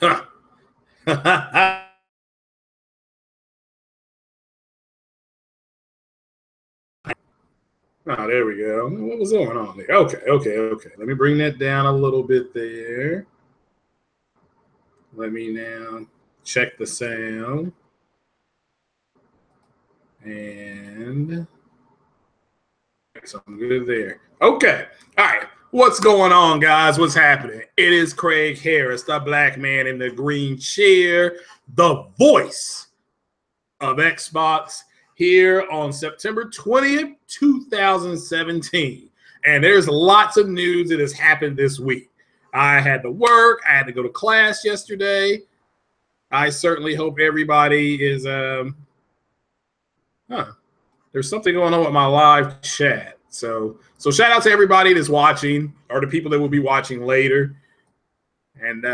Oh, there we go. What was going on there? Okay. Let me bring that down a little bit there. Let me now check the sound. And so I'm good there. Okay. All right. What's going on, guys? What's happening? It is Craig Harris, the black man in the green chair, the voice of Xbox, here on September 20th, 2017. And there's lots of news that has happened this week. I had to work. I had to go to class yesterday. I certainly hope everybody is there's something going on with my live chat. So shout out to everybody that's watching, or the people that will be watching later. And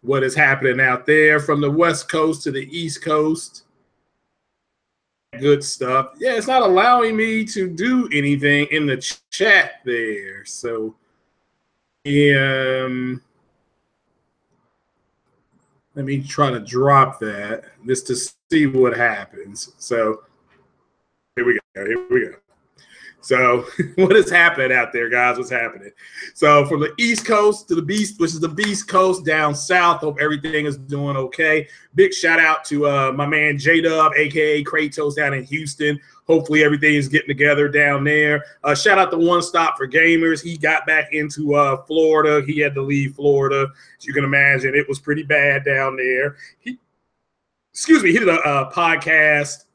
what is happening out there from the West Coast to the East Coast. Good stuff. Yeah, it's not allowing me to do anything in the chat there. So let me try to drop that just to see what happens. So here we go. So what is happening out there, guys? What's happening? So from the East Coast to the Beast, which is the Beast Coast down south, hope everything is doing okay. Big shout out to my man J-Dub, a.k.a. Kratos down in Houston. Hopefully everything is getting together down there. Shout out to One Stop for Gamers. He got back into Florida. He had to leave Florida. As you can imagine, it was pretty bad down there. He did a podcast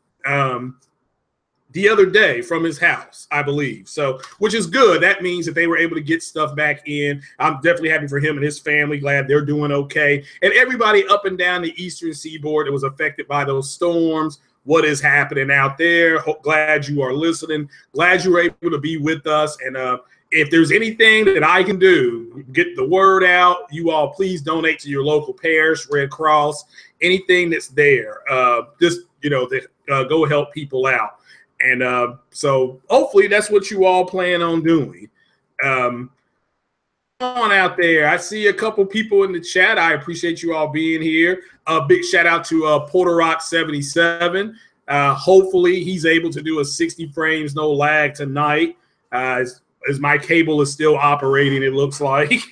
the other day from his house, I believe. So, which is good. That means that they were able to get stuff back in. I'm definitely happy for him and his family. Glad they're doing okay. And everybody up and down the Eastern Seaboard that was affected by those storms. What is happening out there? Glad you are listening. Glad you were able to be with us. And if there's anything that I can do, get the word out, you all please donate to your local parish, Red Cross, anything that's there. Just, go help people out. And so hopefully that's what you all plan on doing. On out there. I see a couple people in the chat. I appreciate you all being here. Big shout out to Porter Rock 77. Hopefully he's able to do a 60 frames, no lag tonight. As my cable is still operating, it looks like.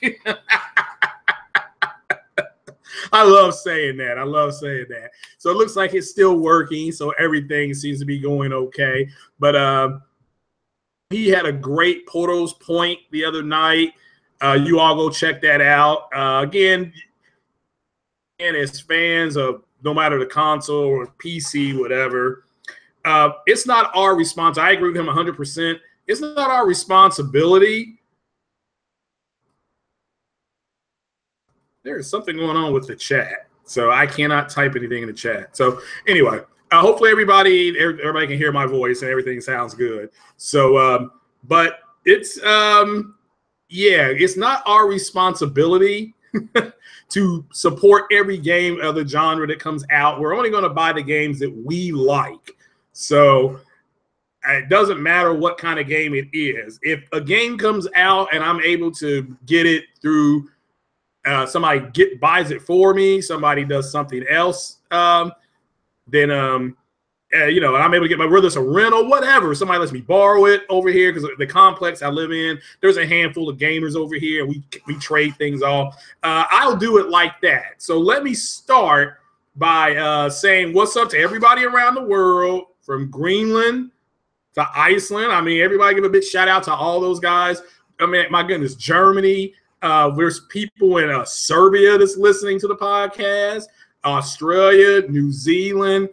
I love saying that. So it looks like it's still working. So everything seems to be going okay. But he had a great Porto's Point the other night. You all go check that out. Again, and as fans of no matter the console or PC, whatever, it's not our responsibility. I agree with him 100%. It's not our responsibility. There is something going on with the chat, so I cannot type anything in the chat. So anyway, hopefully everybody can hear my voice and everything sounds good. So, but it's it's not our responsibility to support every game of the genre that comes out. We're only going to buy the games that we like. So it doesn't matter what kind of game it is. If a game comes out and I'm able to get it through somebody buys it for me, somebody does something else, then and I'm able to get whether it's a rental, whatever. Somebody lets me borrow it over here because the complex I live in, there's a handful of gamers over here, and we trade things off. I'll do it like that. So let me start by saying what's up to everybody around the world, from Greenland to Iceland. I mean, everybody give a big shout out to all those guys. I mean, my goodness, Germany. There's people in Serbia that's listening to the podcast, Australia, New Zealand,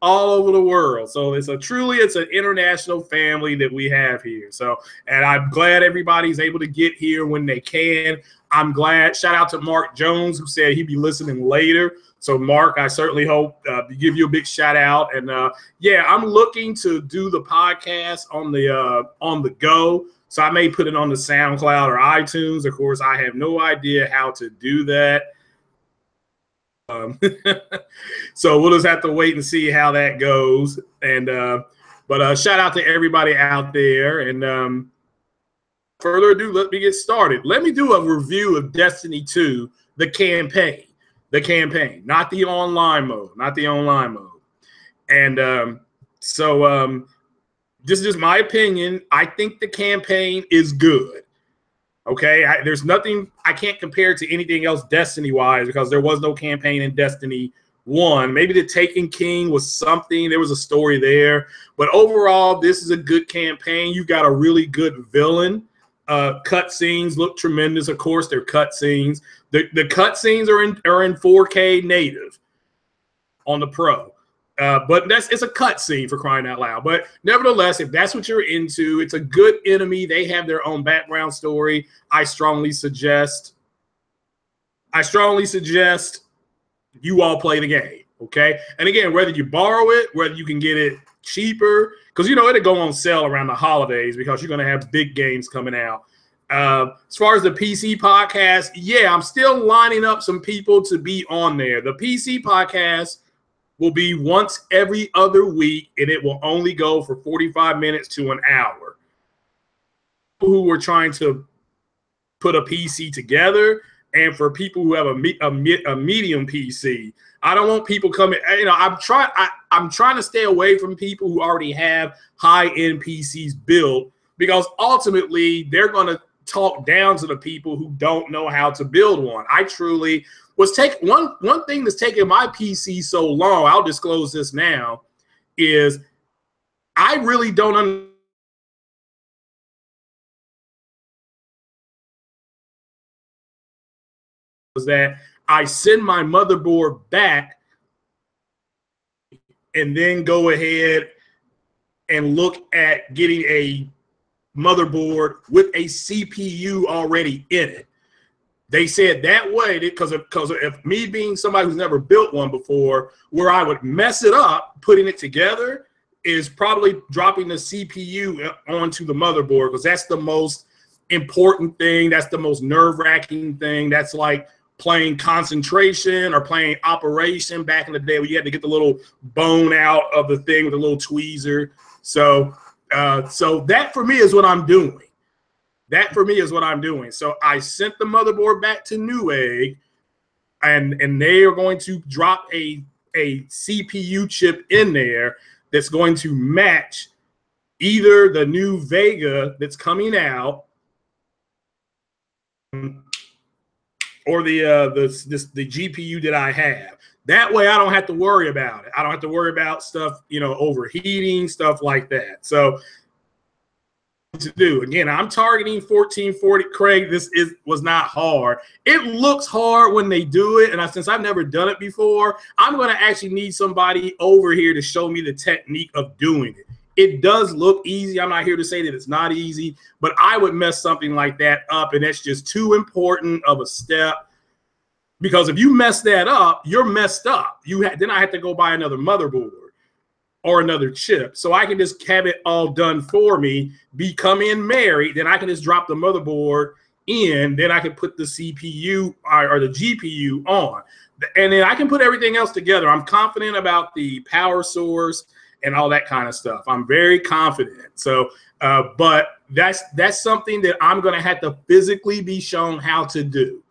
all over the world. So it's an international family that we have here. So, and I'm glad everybody's able to get here when they can. I'm glad. Shout out to Mark Jones, who said he'd be listening later. So Mark, I certainly hope to give you a big shout out. And I'm looking to do the podcast on the go. So I may put it on the SoundCloud or iTunes. Of course, I have no idea how to do that. So we'll just have to wait and see how that goes. And but shout out to everybody out there. And further ado, let me get started. Let me do a review of Destiny 2, the campaign, not the online mode, And this is just my opinion. I think the campaign is good. Okay, there's nothing, I can't compare it to anything else Destiny-wise because there was no campaign in Destiny 1. Maybe the Taken King was something. There was a story there. But overall, this is a good campaign. You got a really good villain. Cutscenes look tremendous. Of course, they're cutscenes. The cutscenes are in 4K native on the Pro. But it's a cutscene, for crying out loud. But nevertheless, if that's what you're into, it's a good enemy. They have their own background story. I strongly suggest you all play the game, okay? And again, whether you borrow it, whether you can get it cheaper, because you know it'll go on sale around the holidays because you're going to have big games coming out. As far as the PC podcast, yeah, I'm still lining up some people to be on there. The PC podcast will be once every other week, and it will only go for 45 minutes to an hour. People who are trying to put a PC together, and for people who have a medium PC. I don't want people coming. You know, I'm trying to stay away from people who already have high-end PCs built, because ultimately they're going to talk down to the people who don't know how to build one. I truly was one thing that's taken my PC so long, I'll disclose this now, is I really don't understand that I send my motherboard back and then go ahead and look at getting a motherboard with a CPU already in it. They said that way because of me being somebody who's never built one before, where I would mess it up putting it together is probably dropping the CPU onto the motherboard, because that's the most important thing. That's the most nerve-wracking thing. That's like playing concentration or playing operation back in the day where you had to get the little bone out of the thing with a little tweezer. So that for me is what I'm doing. So I sent the motherboard back to Newegg, and they are going to drop a CPU chip in there that's going to match either the new Vega that's coming out or the GPU that I have. That way I don't have to worry about it. I don't have to worry about stuff, you know, overheating, stuff like that. So to do. Again, I'm targeting 1440. Craig, was not hard. It looks hard when they do it, and since I've never done it before, I'm going to actually need somebody over here to show me the technique of doing it. It does look easy. I'm not here to say that it's not easy, but I would mess something like that up, and that's just too important of a step, because if you mess that up, you're messed up. Then I have to go buy another motherboard or another chip. So I can just have it all done for me, come in married, then I can just drop the motherboard in, then I can put the CPU or the GPU on. And then I can put everything else together. I'm confident about the power source and all that kind of stuff. I'm very confident. So, but that's something that I'm gonna have to physically be shown how to do.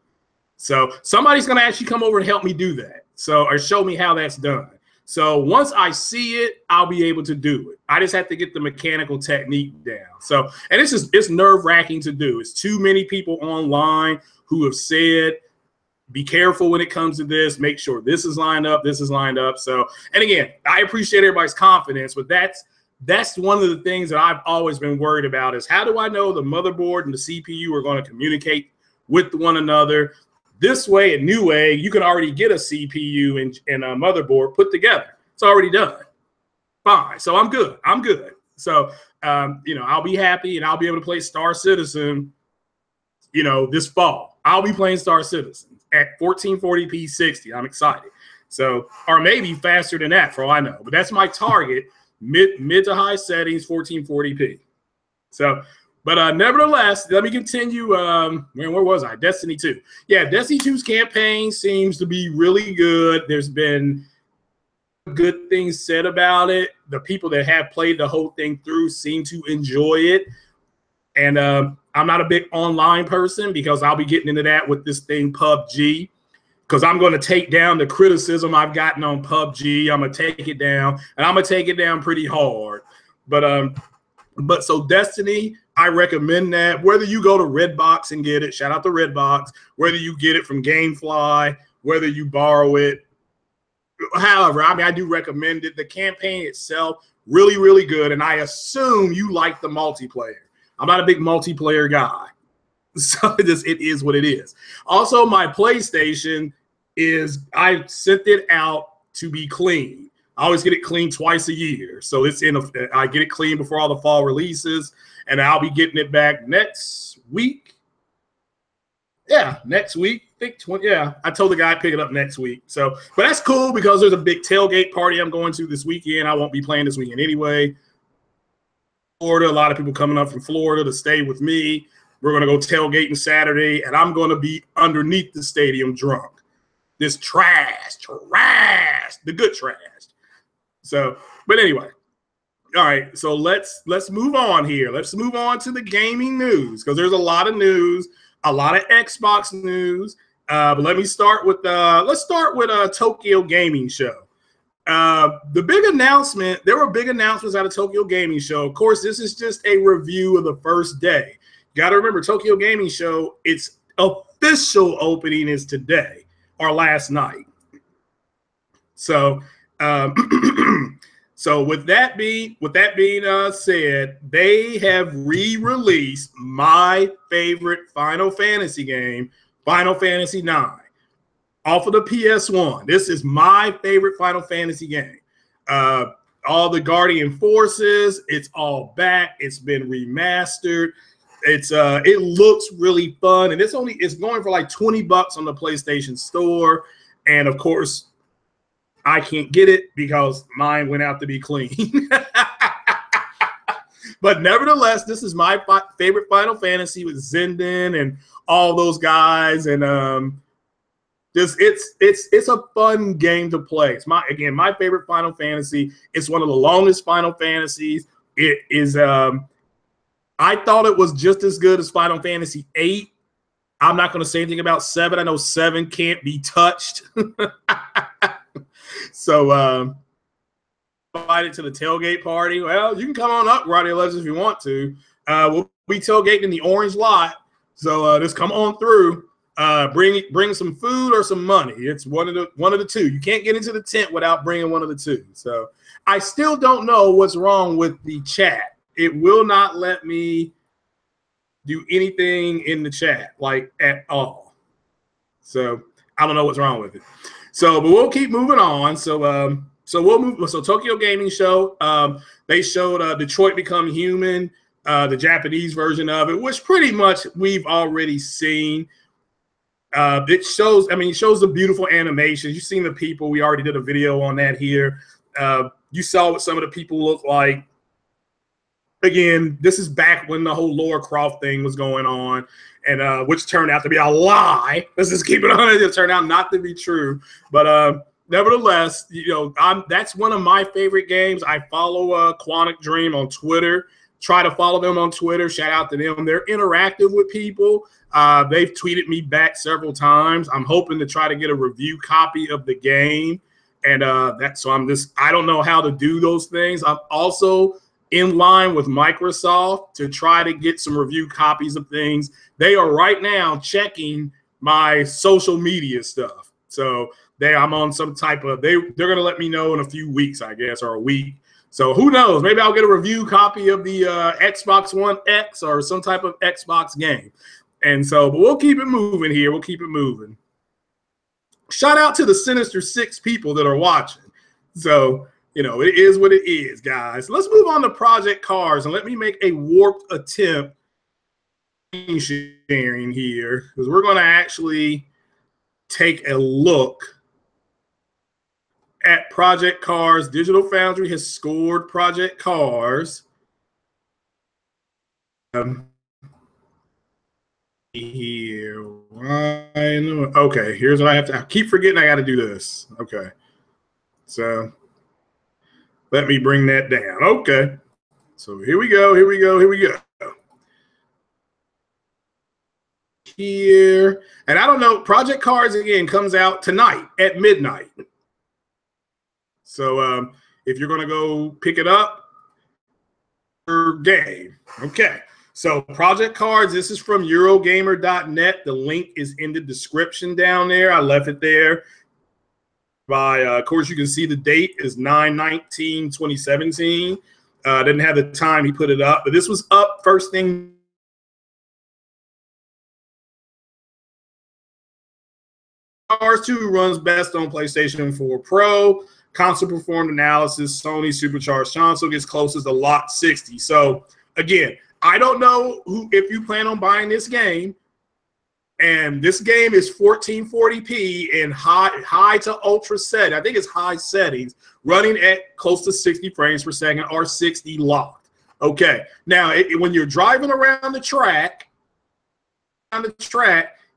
So somebody's gonna actually come over and help me do that. So, or show me how that's done. So once I see it, I'll be able to do it. I just have to get the mechanical technique down. So, and it's nerve-wracking to do. It's too many people online who have said, be careful when it comes to this. Make sure this is lined up, this is lined up. So, and again, I appreciate everybody's confidence, but that's one of the things that I've always been worried about is, how do I know the motherboard and the CPU are going to communicate with one another? This way at Newegg, you can already get a CPU and a motherboard put together. It's already done. Fine. So I'm good. So, you know, I'll be happy, and I'll be able to play Star Citizen, you know, this fall. I'll be playing Star Citizen at 1440p 60. I'm excited. So, or maybe faster than that for all I know. But that's my target, mid to high settings, 1440p. So, but nevertheless, let me continue. Where was I? Destiny 2. Yeah, Destiny 2's campaign seems to be really good. There's been good things said about it. The people that have played the whole thing through seem to enjoy it. And I'm not a big online person because I'll be getting into that with this thing PUBG, because I'm going to take down the criticism I've gotten on PUBG. I'm going to take it down, and I'm going to take it down pretty hard. But so Destiny, I recommend that. Whether you go to Redbox and get it, shout out to Redbox, whether you get it from GameFly, whether you borrow it, however, I mean, I do recommend it. The campaign itself, really, really good. And I assume you like the multiplayer. I'm not a big multiplayer guy. So it is what it is. Also, my PlayStation I sent it out to be clean. I always get it clean twice a year. So I get it clean before all the fall releases, and I'll be getting it back next week. Yeah, next week. I think I told the guy to pick it up next week. So, but that's cool because there's a big tailgate party I'm going to this weekend. I won't be playing this weekend anyway. Florida, a lot of people coming up from Florida to stay with me. We're going to go tailgating Saturday, and I'm going to be underneath the stadium drunk. This trash, the good trash. So, but anyway, all right. So let's move on here. Let's move on to the gaming news, because there's a lot of news, a lot of Xbox news. But let me start with Tokyo Gaming Show. The big announcement. There were big announcements out of Tokyo Gaming Show. Of course, this is just a review of the first day. Got to remember, Tokyo Gaming Show, its official opening is today or last night. So, so with that being said, they have re-released my favorite Final Fantasy game, Final Fantasy IX, off of the PS1. This is my favorite Final Fantasy game. All the Guardian Forces, it's all back. It's been remastered. It looks really fun, and it's going for like $20 on the PlayStation Store. And of course, I can't get it because mine went out to be clean. But nevertheless, this is my favorite Final Fantasy with Zenden and all those guys, and it's a fun game to play. It's my favorite Final Fantasy. It's one of the longest Final Fantasies. It is. I thought it was just as good as Final Fantasy VIII. I'm not going to say anything about 7. I know 7 can't be touched. So, invited to the tailgate party. Well, you can come on up, Roddy Legends, if you want to. We'll be tailgating in the orange lot. So just come on through. Bring some food or some money. It's one of the two. You can't get into the tent without bringing one of the two. So I still don't know what's wrong with the chat. It will not let me do anything in the chat, like at all. So I don't know what's wrong with it. So, but we'll keep moving on. So we'll move. So Tokyo Gaming Show, they showed Detroit Become Human, the Japanese version of it, which pretty much we've already seen. It shows the beautiful animations. You've seen the people. We already did a video on that here. You saw what some of the people look like. Again, this is back when the whole Lara Croft thing was going on, and which turned out to be a lie. Let's just keep it on. It turned out not to be true. But nevertheless, that's one of my favorite games. I follow Quantic Dream on Twitter. Try to follow them on Twitter. Shout out to them. They're interactive with people. They've tweeted me back several times. I'm hoping to try to get a review copy of the game. And I don't know how to do those things. I'm also in line with Microsoft to try to get some review copies of things. They are right now checking my social media stuff. So I'm on some type of, they're going to let me know in a few weeks, I guess, or a week. So who knows? Maybe I'll get a review copy of the Xbox One X or some type of Xbox game. And so, but we'll keep it moving here. We'll keep it moving. Shout out to the Sinister 6 people that are watching. So, it is what it is, guys. Let's move on to Project Cars, and let me make a warped attempt sharing here, because we're going to actually take a look at Project Cars. Digital Foundry has scored Project Cars. Here. Okay, here's what I keep forgetting I got to do this. Okay. So let me bring that down. Okay. So here we go. here. And I don't know, Project Cars again comes out tonight at midnight. So if you're going to go pick it up, your game. Okay. So Project Cars, this is from Eurogamer.net. The link is in the description down there. I left it there. Of course, you can see the date is 9/19/2017. Didn't have the time he put it up, but this was up first thing. CARS-2 runs best on PlayStation 4 Pro. Console performed analysis. Sony supercharged console gets closest to Lot 60. So again, I don't know if you plan on buying this game. And this game is 1440p in high to ultra set. I think it's high settings, running at close to 60 frames per second or 60 locked. Okay. Now, when you're driving around the track,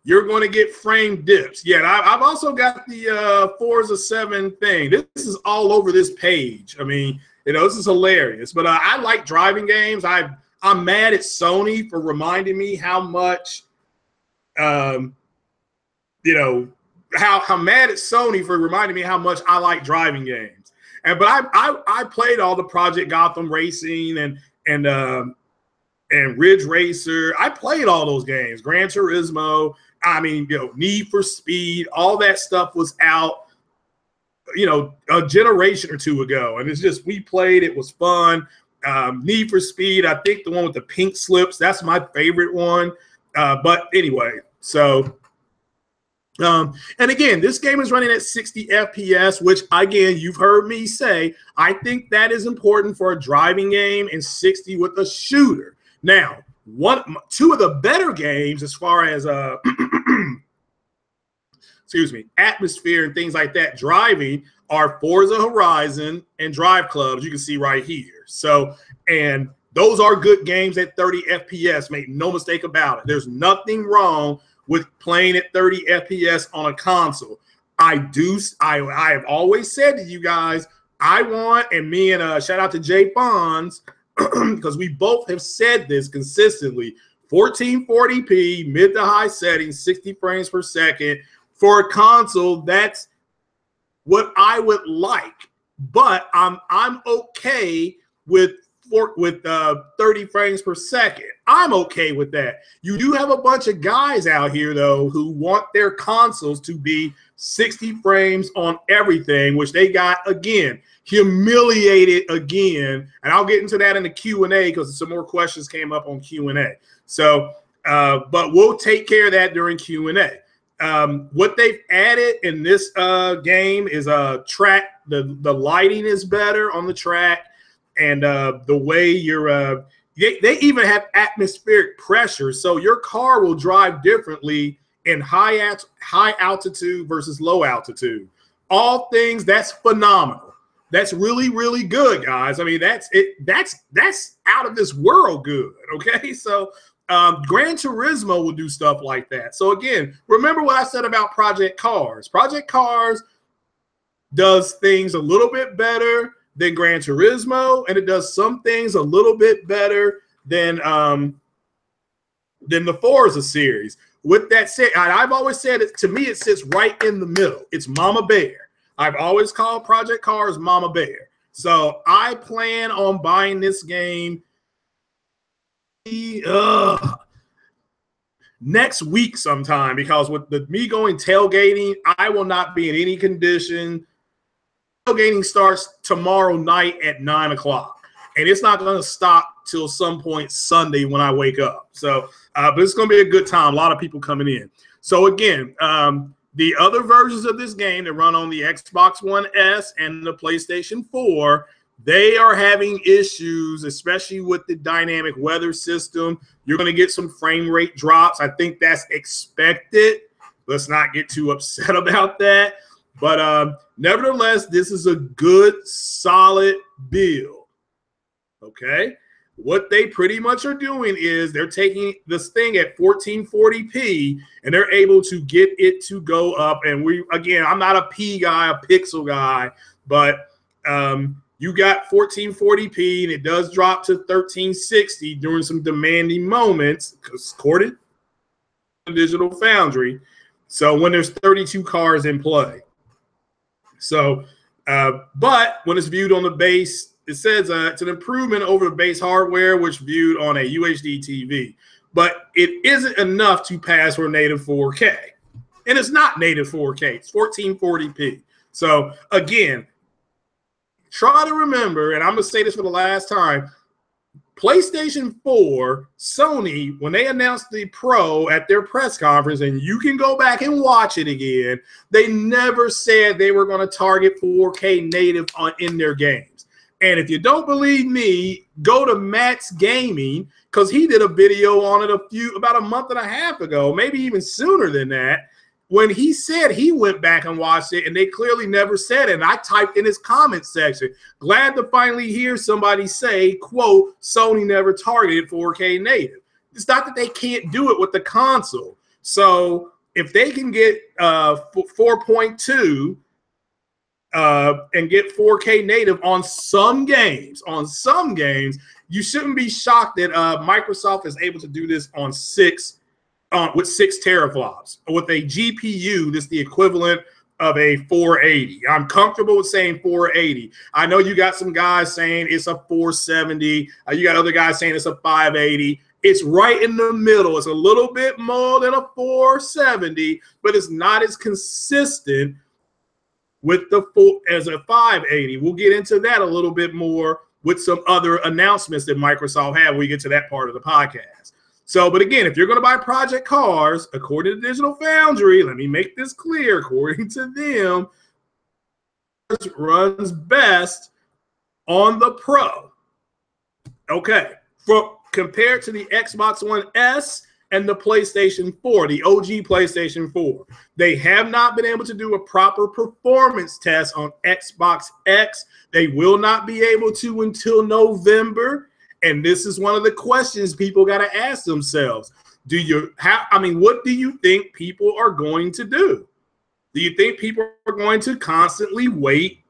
you're going to get frame dips. Yeah, I've also got the Forza 7 thing. This is all over this page. I mean, this is hilarious. But I like driving games. I'm mad at Sony for reminding me how much. How mad at Sony for reminding me how much I like driving games. But I played all the Project Gotham Racing and Ridge Racer. I played all those games. Gran Turismo. I mean, Need for Speed. All that stuff was out, a generation or two ago, and it's just we played. It was fun. Need for Speed. I think the one with the pink slips. That's my favorite one. But anyway, so, and again, this game is running at 60 FPS, which, again, you've heard me say, I think that is important for a driving game, and 60 with a shooter. Now, two of the better games as far as, excuse me, atmosphere and things like that, driving, are Forza Horizon and Drive Club, you can see right here. So, and those are good games at 30 FPS. Make no mistake about it. There's nothing wrong with playing at 30 FPS on a console. I have always said to you guys, I want, and me and shout out to Jay Fonz, because we both have said this consistently, 1440p, mid to high settings, 60 frames per second. For a console, that's what I would like. But I'm okay with 30 frames per second. I'm okay with that. You do have a bunch of guys out here, though, who want their consoles to be 60 frames on everything, which they got, again, humiliated again. And I'll get into that in the Q&A because some more questions came up on Q&A. So, but we'll take care of that during Q&A. What they've added in this game is a track. The lighting is better on the track. And the way you're, they even have atmospheric pressure, so your car will drive differently in high altitude versus low altitude. All things that's phenomenal. That's really, really good, guys. I mean, that's out of this world good. Okay, so Gran Turismo will do stuff like that. So again, remember what I said about Project Cars. Project Cars does things a little bit better than Gran Turismo, and it does some things a little bit better than the Forza series. With that said, I've always said it, to me, it sits right in the middle. It's Mama Bear. I've always called Project Cars Mama Bear. So I plan on buying this game next week sometime, because with me going tailgating, I will not be in any condition. Tailgating starts tomorrow night at 9 o'clock, and it's not going to stop till some point Sunday when I wake up. So, but it's going to be a good time. A lot of people coming in. So again, the other versions of this game that run on the Xbox One S and the PlayStation 4, they are having issues, especially with the dynamic weather system. You're going to get some frame rate drops. I think that's expected. Let's not get too upset about that. But nevertheless, this is a good, solid build. Okay? What they pretty much are doing is they're taking this thing at 1440p, and they're able to get it to go up. And again, I'm not a P guy, a pixel guy, but you got 1440p, and it does drop to 1360 during some demanding moments. According Digital Foundry. So when there's 32 cars in play. So, but when it's viewed on the base, it says it's an improvement over the base hardware, which viewed on a UHD TV. But it isn't enough to pass for native 4K. And it's not native 4K. It's 1440p. So, again, try to remember, and I'm going to say this for the last time, PlayStation 4, Sony, when they announced the Pro at their press conference, and you can go back and watch it again, they never said they were going to target 4K native in their games. And if you don't believe me, go to Matt's Gaming, because he did a video on it about a month and a half ago, maybe even sooner than that, when he said he went back and watched it, and they clearly never said it. And I typed in his comment section, glad to finally hear somebody say, quote, Sony never targeted 4K native. It's not that they can't do it with the console. So if they can get 4.2 and get 4K native on some games, you shouldn't be shocked that Microsoft is able to do this on with 6 teraflops with a GPU that's the equivalent of a 480. I'm comfortable with saying 480. I know you got some guys saying it's a 470. You got other guys saying it's a 580. It's right in the middle. It's a little bit more than a 470, but it's not as consistent with as a 580. We'll get into that a little bit more with some other announcements that Microsoft had when we get to that part of the podcast. So, but again, if you're going to buy Project Cars, according to Digital Foundry, let me make this clear, according to them, it runs best on the Pro. Okay, compared to the Xbox One S and the PlayStation 4, the OG PlayStation 4. They have not been able to do a proper performance test on Xbox X. They will not be able to until November. And this is one of the questions people got to ask themselves. What do you think people are going to do? Do you think people are going to constantly wait?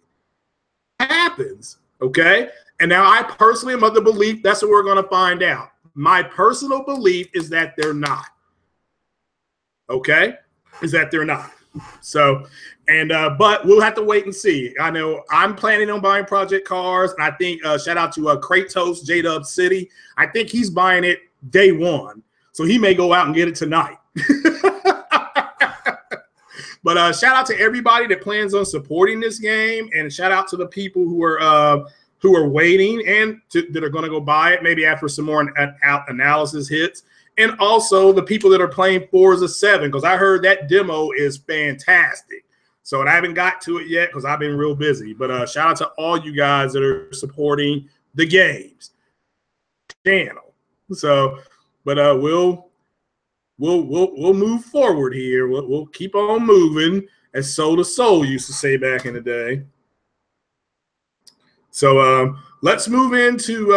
Happens, okay? And now I personally am of the belief that's what we're going to find out. My personal belief is that they're not. Okay? Is that they're not. So, but we'll have to wait and see. I know I'm planning on buying Project Cars, and I think shout out to Kratos J-Dub City. I think he's buying it day one, so he may go out and get it tonight. But shout out to everybody that plans on supporting this game, and shout out to the people who are waiting and that are going to go buy it maybe after some more analysis hits. And also the people that are playing Forza 7, because I heard that demo is fantastic. So I haven't got to it yet because I've been real busy. But shout out to all you guys that are supporting the games channel. So, but we'll move forward here. We'll keep on moving, as Soul to Soul used to say back in the day. So let's move into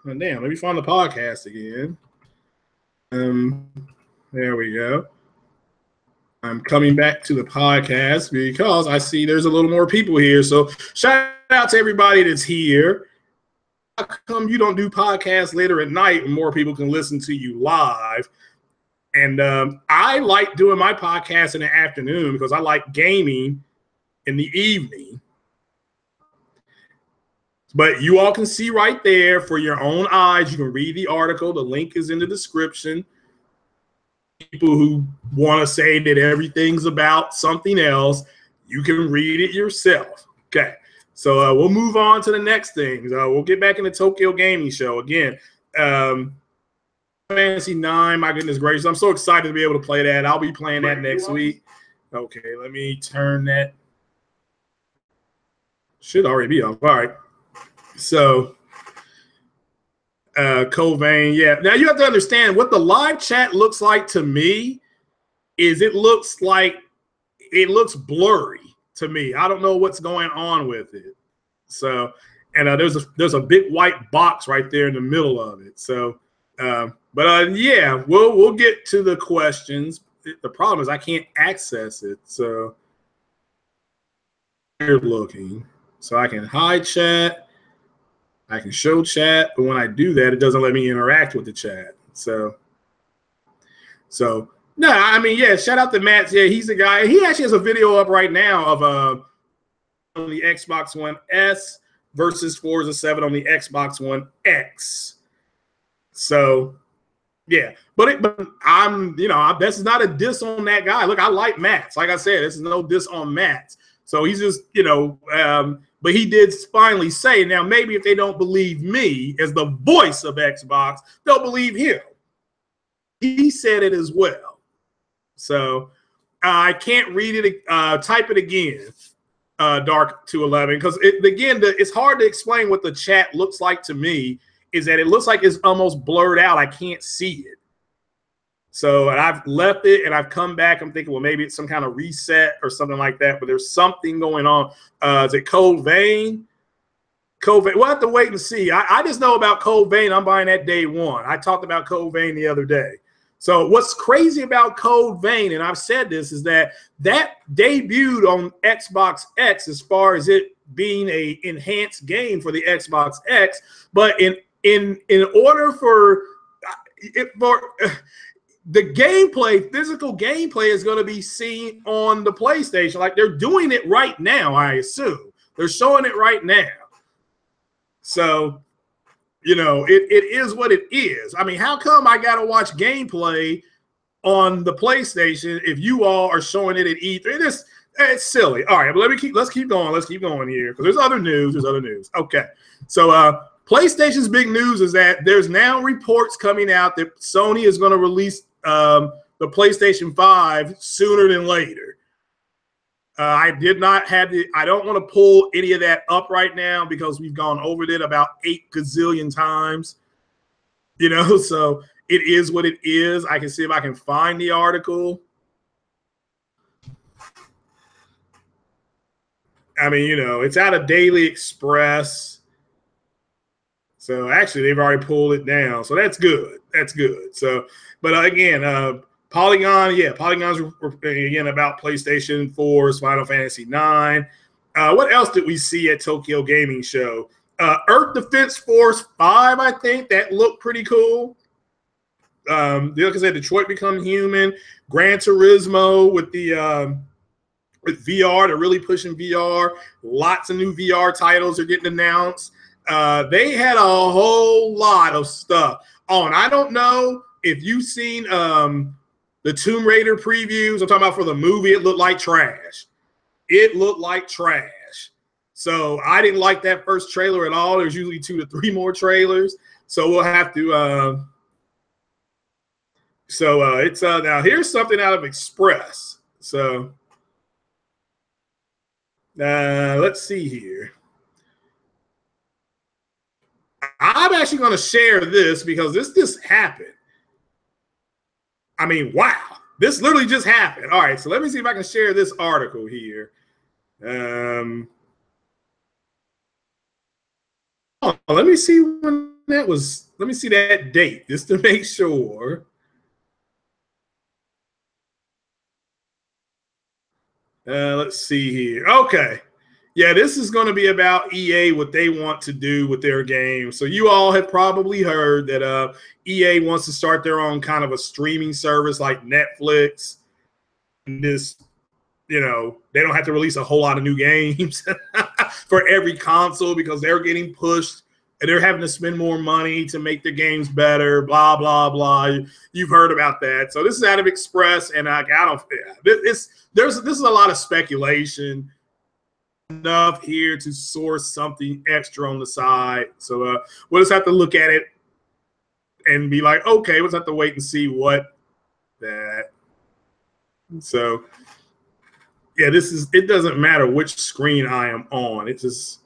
let me find the podcast again. There we go. I'm coming back to the podcast because I see there's a little more people here. So shout out to everybody that's here. How come you don't do podcasts later at night when more people can listen to you live? And I like doing my podcast in the afternoon because I like gaming in the evening. But you all can see right there for your own eyes. You can read the article. The link is in the description. People who want to say that everything's about something else, you can read it yourself. Okay, so we'll move on to the next thing. We'll get back in the Tokyo Gaming Show again. Fantasy 9, my goodness gracious. I'm so excited to be able to play that. I'll be playing that next week. Okay, let me turn that. Should already be off. All right. So, Covain, yeah. Now you have to understand what the live chat looks like to me is it looks blurry to me. I don't know what's going on with it. So, and there's a big white box right there in the middle of it. So, yeah, we'll get to the questions. The problem is I can't access it. So, weird looking. So I can hide chat. I can show chat, but when I do that, it doesn't let me interact with the chat. So No, I mean, yeah, shout out to Matt. Yeah, he's the guy. He actually has a video up right now of on the Xbox One S versus Forza 7 on the Xbox One X. So, yeah, but I'm, this is not a diss on that guy. Look, I like Matt. Like I said, this is no diss on Matt. So he's just, but he did finally say, now maybe if they don't believe me as the voice of Xbox, they'll believe him. He said it as well. So I can't read it. Type it again, Dark 211, because it's hard to explain what the chat looks like to me. Is that it looks like it's almost blurred out. I can't see it. So, and I've left it and I've come back. I'm thinking, well, maybe it's some kind of reset or something like that. But there's something going on. Is it Code Vein? Code Vein. We'll have to wait and see. I just know about Code Vein. I'm buying that day one. I talked about Code Vein the other day. So what's crazy about Code Vein, and I've said this, is that debuted on Xbox X as far as it being a enhanced game for the Xbox X, but in order for the gameplay, physical gameplay is going to be seen on the PlayStation. Like they're doing it right now, I assume. They're showing it right now. So, it is what it is. I mean, how come I got to watch gameplay on the PlayStation if you all are showing it at E3? It's silly. All right, but let's keep going. Let's keep going here because there's other news. Okay. So, PlayStation's big news is that there's now reports coming out that Sony is going to release the PlayStation 5 sooner than later. I don't want to pull any of that up right now because we've gone over it about 8 gazillion times. So it is what it is. I can see if I can find the article. I mean, it's out of Daily Express. So actually, they've already pulled it down. So that's good. That's good. So, but again, Polygon, Polygon's again about PlayStation 4's Final Fantasy IX. What else did we see at Tokyo Gaming Show? Earth Defense Force 5, I think that looked pretty cool. Like I said, Detroit Become Human, Gran Turismo with the with VR. They're really pushing VR. Lots of new VR titles are getting announced. They had a whole lot of stuff on. I don't know if you've seen the Tomb Raider previews. I'm talking about for the movie. It looked like trash. It looked like trash. So I didn't like that first trailer at all. There's usually 2 to 3 more trailers. So we'll have to. It's now here's something out of Express. So let's see here. I'm actually going to share this because this just happened. I mean, wow. This literally just happened. All right, so let me see if I can share this article here. Let me see when that was. Let me see that date just to make sure. Let's see here. Okay. Yeah, this is going to be about EA, what they want to do with their game. So you all have probably heard that EA wants to start their own kind of a streaming service like Netflix. And this, they don't have to release a whole lot of new games for every console because they're getting pushed and they're having to spend more money to make their games better, blah, blah, blah. You've heard about that. So this is out of Express, and this is a lot of speculation. Enough here to source something extra on the side. So we'll just have to look at it and be like, okay, we'll just have to wait and see what that. So yeah, it doesn't matter which screen I am on. It's just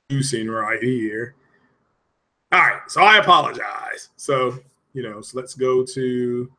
using right here. All right, so I apologize. So, so let's go to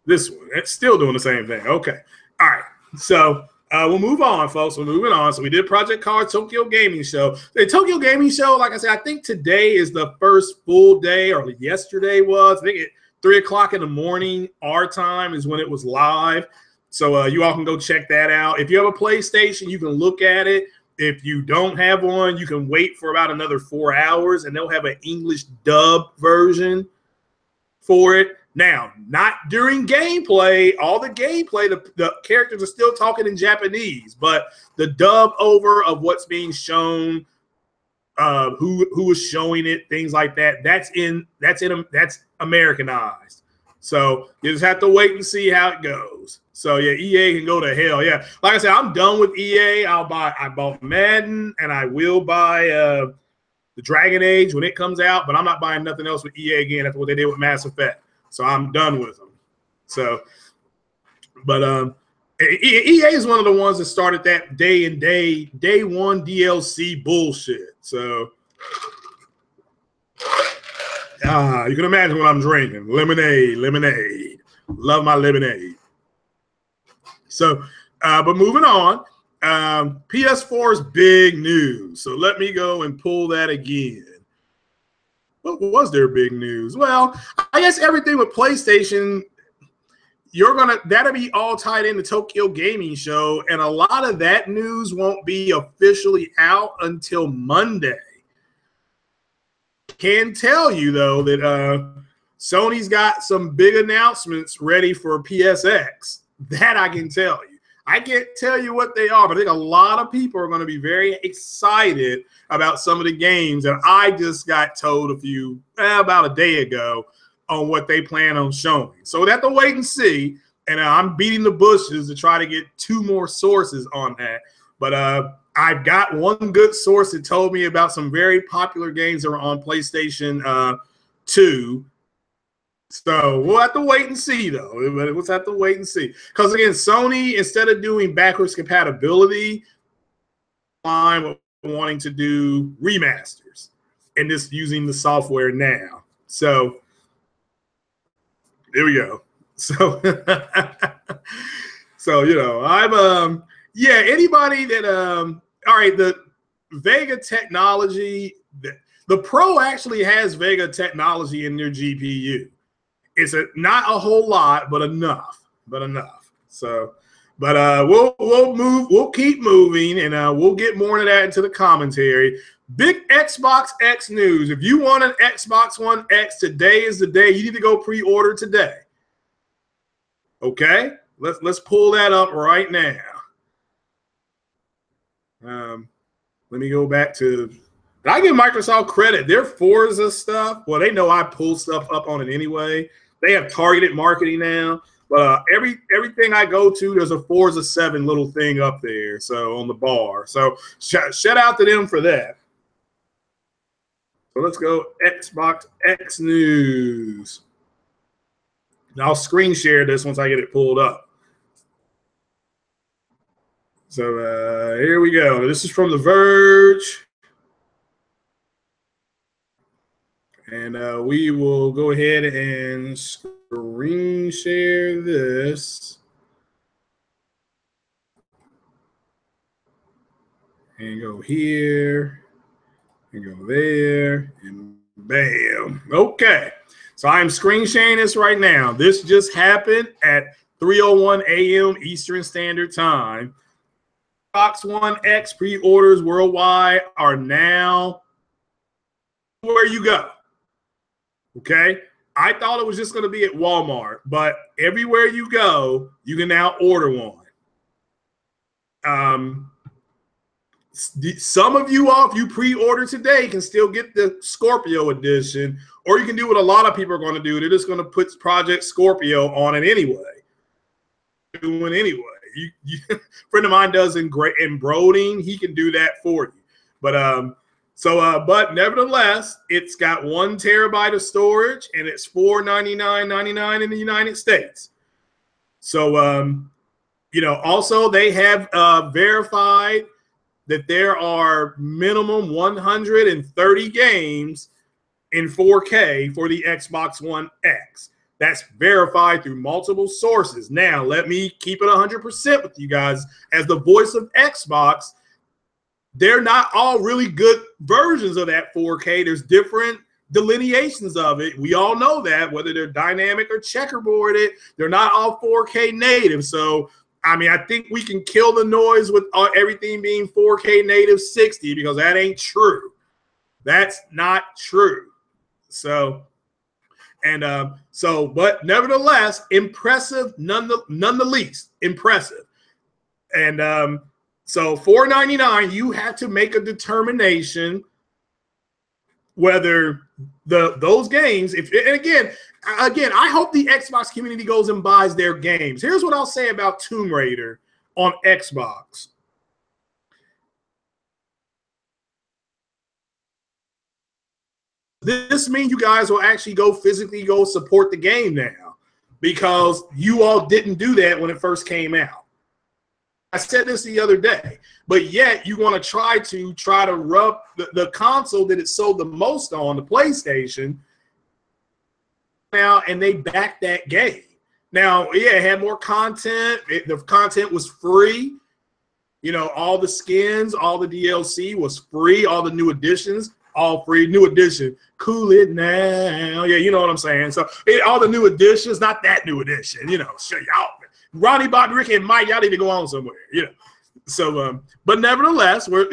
this one. It's still doing the same thing. Okay. All right. So we'll move on, folks. We're moving on. So we did Project Cars Tokyo Gaming Show. The Tokyo Gaming Show, like I said, I think today is the first full day, or yesterday was. I think at 3 o'clock in the morning, our time is when it was live. So you all can go check that out. If you have a PlayStation, you can look at it. If you don't have one, you can wait for about another 4 hours, and they'll have an English dub version for it. Now, not during gameplay. All the gameplay, the characters are still talking in Japanese, but the dub over of what's being shown, who is showing it, things like that. That's Americanized. So you just have to wait and see how it goes. So yeah, EA can go to hell. Yeah, like I said, I'm done with EA. I bought Madden, and I will buy the Dragon Age when it comes out, but I'm not buying nothing else with EA again after what they did with Mass Effect. So I'm done with them. So, but EA is one of the ones that started that day one DLC bullshit. So you can imagine what I'm drinking. Lemonade. Love my lemonade. So, but moving on, PS4's big news. So let me go and pull that again. What was their big news? Well, I guess everything with PlayStation, that'll be all tied in the Tokyo Gaming Show, and a lot of that news won't be officially out until Monday. Can tell you though that Sony's got some big announcements ready for PSX. That I can tell you. I can't tell you what they are, but I think a lot of people are going to be very excited about some of the games that I just got told about a day ago on what they plan on showing. So we'll have to wait and see. And I'm beating the bushes to try to get 2 more sources on that. But I've got one good source that told me about some very popular games that were on PlayStation 2. So we'll have to wait and see, though. We'll have to wait and see. Because, again, Sony, instead of doing backwards compatibility, I'm wanting to do remasters and just using the software now. So there we go. So, anybody that, all right, the Vega technology, the Pro actually has Vega technology in their GPU. It's not a whole lot, but enough. So, but we'll keep moving, and we'll get more of that into the commentary. Big Xbox X news. If you want an Xbox One X, today is the day. You need to go pre-order today. Okay, let's pull that up right now. Let me go back to. Did I give Microsoft credit? Their Forza stuff. Well, they know I pull stuff up on it anyway. They have targeted marketing now, but everything I go to, there's a Forza 7 little thing up there, so on the bar. So shout out to them for that. So let's go Xbox X news. And I'll screen share this once I get it pulled up. So here we go. This is from The Verge. And we will go ahead and screen share this. And go here. And go there. And bam. Okay. So I'm screen sharing this right now. This just happened at 3:01 a.m. Eastern Standard Time. Xbox One X pre-orders worldwide are now where you go. Okay, I thought it was just going to be at Walmart, but everywhere you go, you can now order one. Some of you, if you pre-order today, can still get the Scorpio edition, or you can do what a lot of people are going to do. They're just going to put Project Scorpio on it anyway. Doing anyway. A friend of mine does embroidering. He can do that for you. But but nevertheless, it's got 1 terabyte of storage, and it's $499.99 in the United States. So also they have verified that there are minimum 130 games in 4K for the Xbox One X. That's verified through multiple sources. Now, let me keep it 100% with you guys. As the voice of Xbox, they're not all really good versions of that 4K. There's different delineations of it. We all know that, whether they're dynamic or checkerboarded, they're not all 4K native. So, I mean, I think we can kill the noise with everything being 4K native 60, because that ain't true. That's not true. So, And so, but nevertheless, impressive, none the least impressive. And so $4.99, you have to make a determination whether those games, and again, I hope the Xbox community goes and buys their games. Here's what I'll say about Tomb Raider on Xbox. This means you guys will actually go physically go support the game now, because you all didn't do that when it first came out. I said this the other day, but yet you want to try to rub the console that it sold the most on, the PlayStation, now, and they backed that game. Now, yeah, it had more content. The content was free. You know, all the skins, all the DLC was free. All the new additions, all free. New edition, cool it now. Yeah, you know what I'm saying. So all the new additions, not that new edition. You know, show y'all. Ronnie, Bob, Rick, and Mike, y'all need to go on somewhere, you know. So, but nevertheless, we're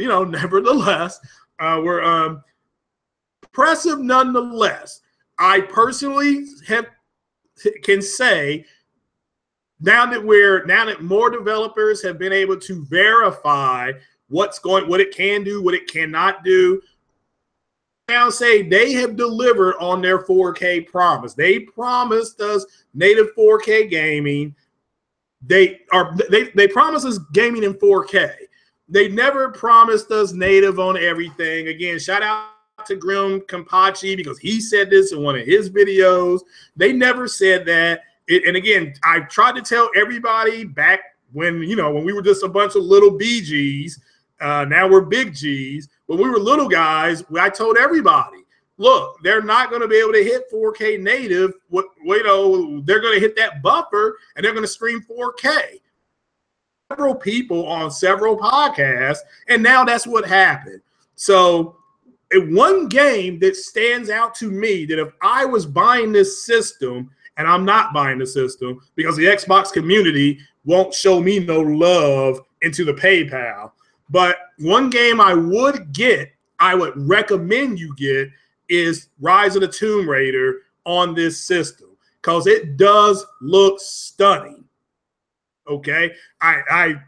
impressive nonetheless. I personally can say now that more developers have been able to verify what it can do, what it cannot do. Now say they have delivered on their 4K promise. They promised us native 4K gaming. They promised us gaming in 4K. They never promised us native on everything. Again, shout out to Grim Kampachi, because he said this in one of his videos. They never said that. And again, I tried to tell everybody back when we were just a bunch of little BGs. Now we're big G's. When we were little guys, I told everybody, look, they're not going to be able to hit 4K native. They're going to hit that buffer and they're going to stream 4K. Several people on several podcasts, and now that's what happened. So one game that stands out to me, that if I was buying this system, and I'm not buying the system because the Xbox community won't show me no love into the PayPal, but one game I would recommend you get is Rise of the Tomb Raider on this system, because it does look stunning. Okay,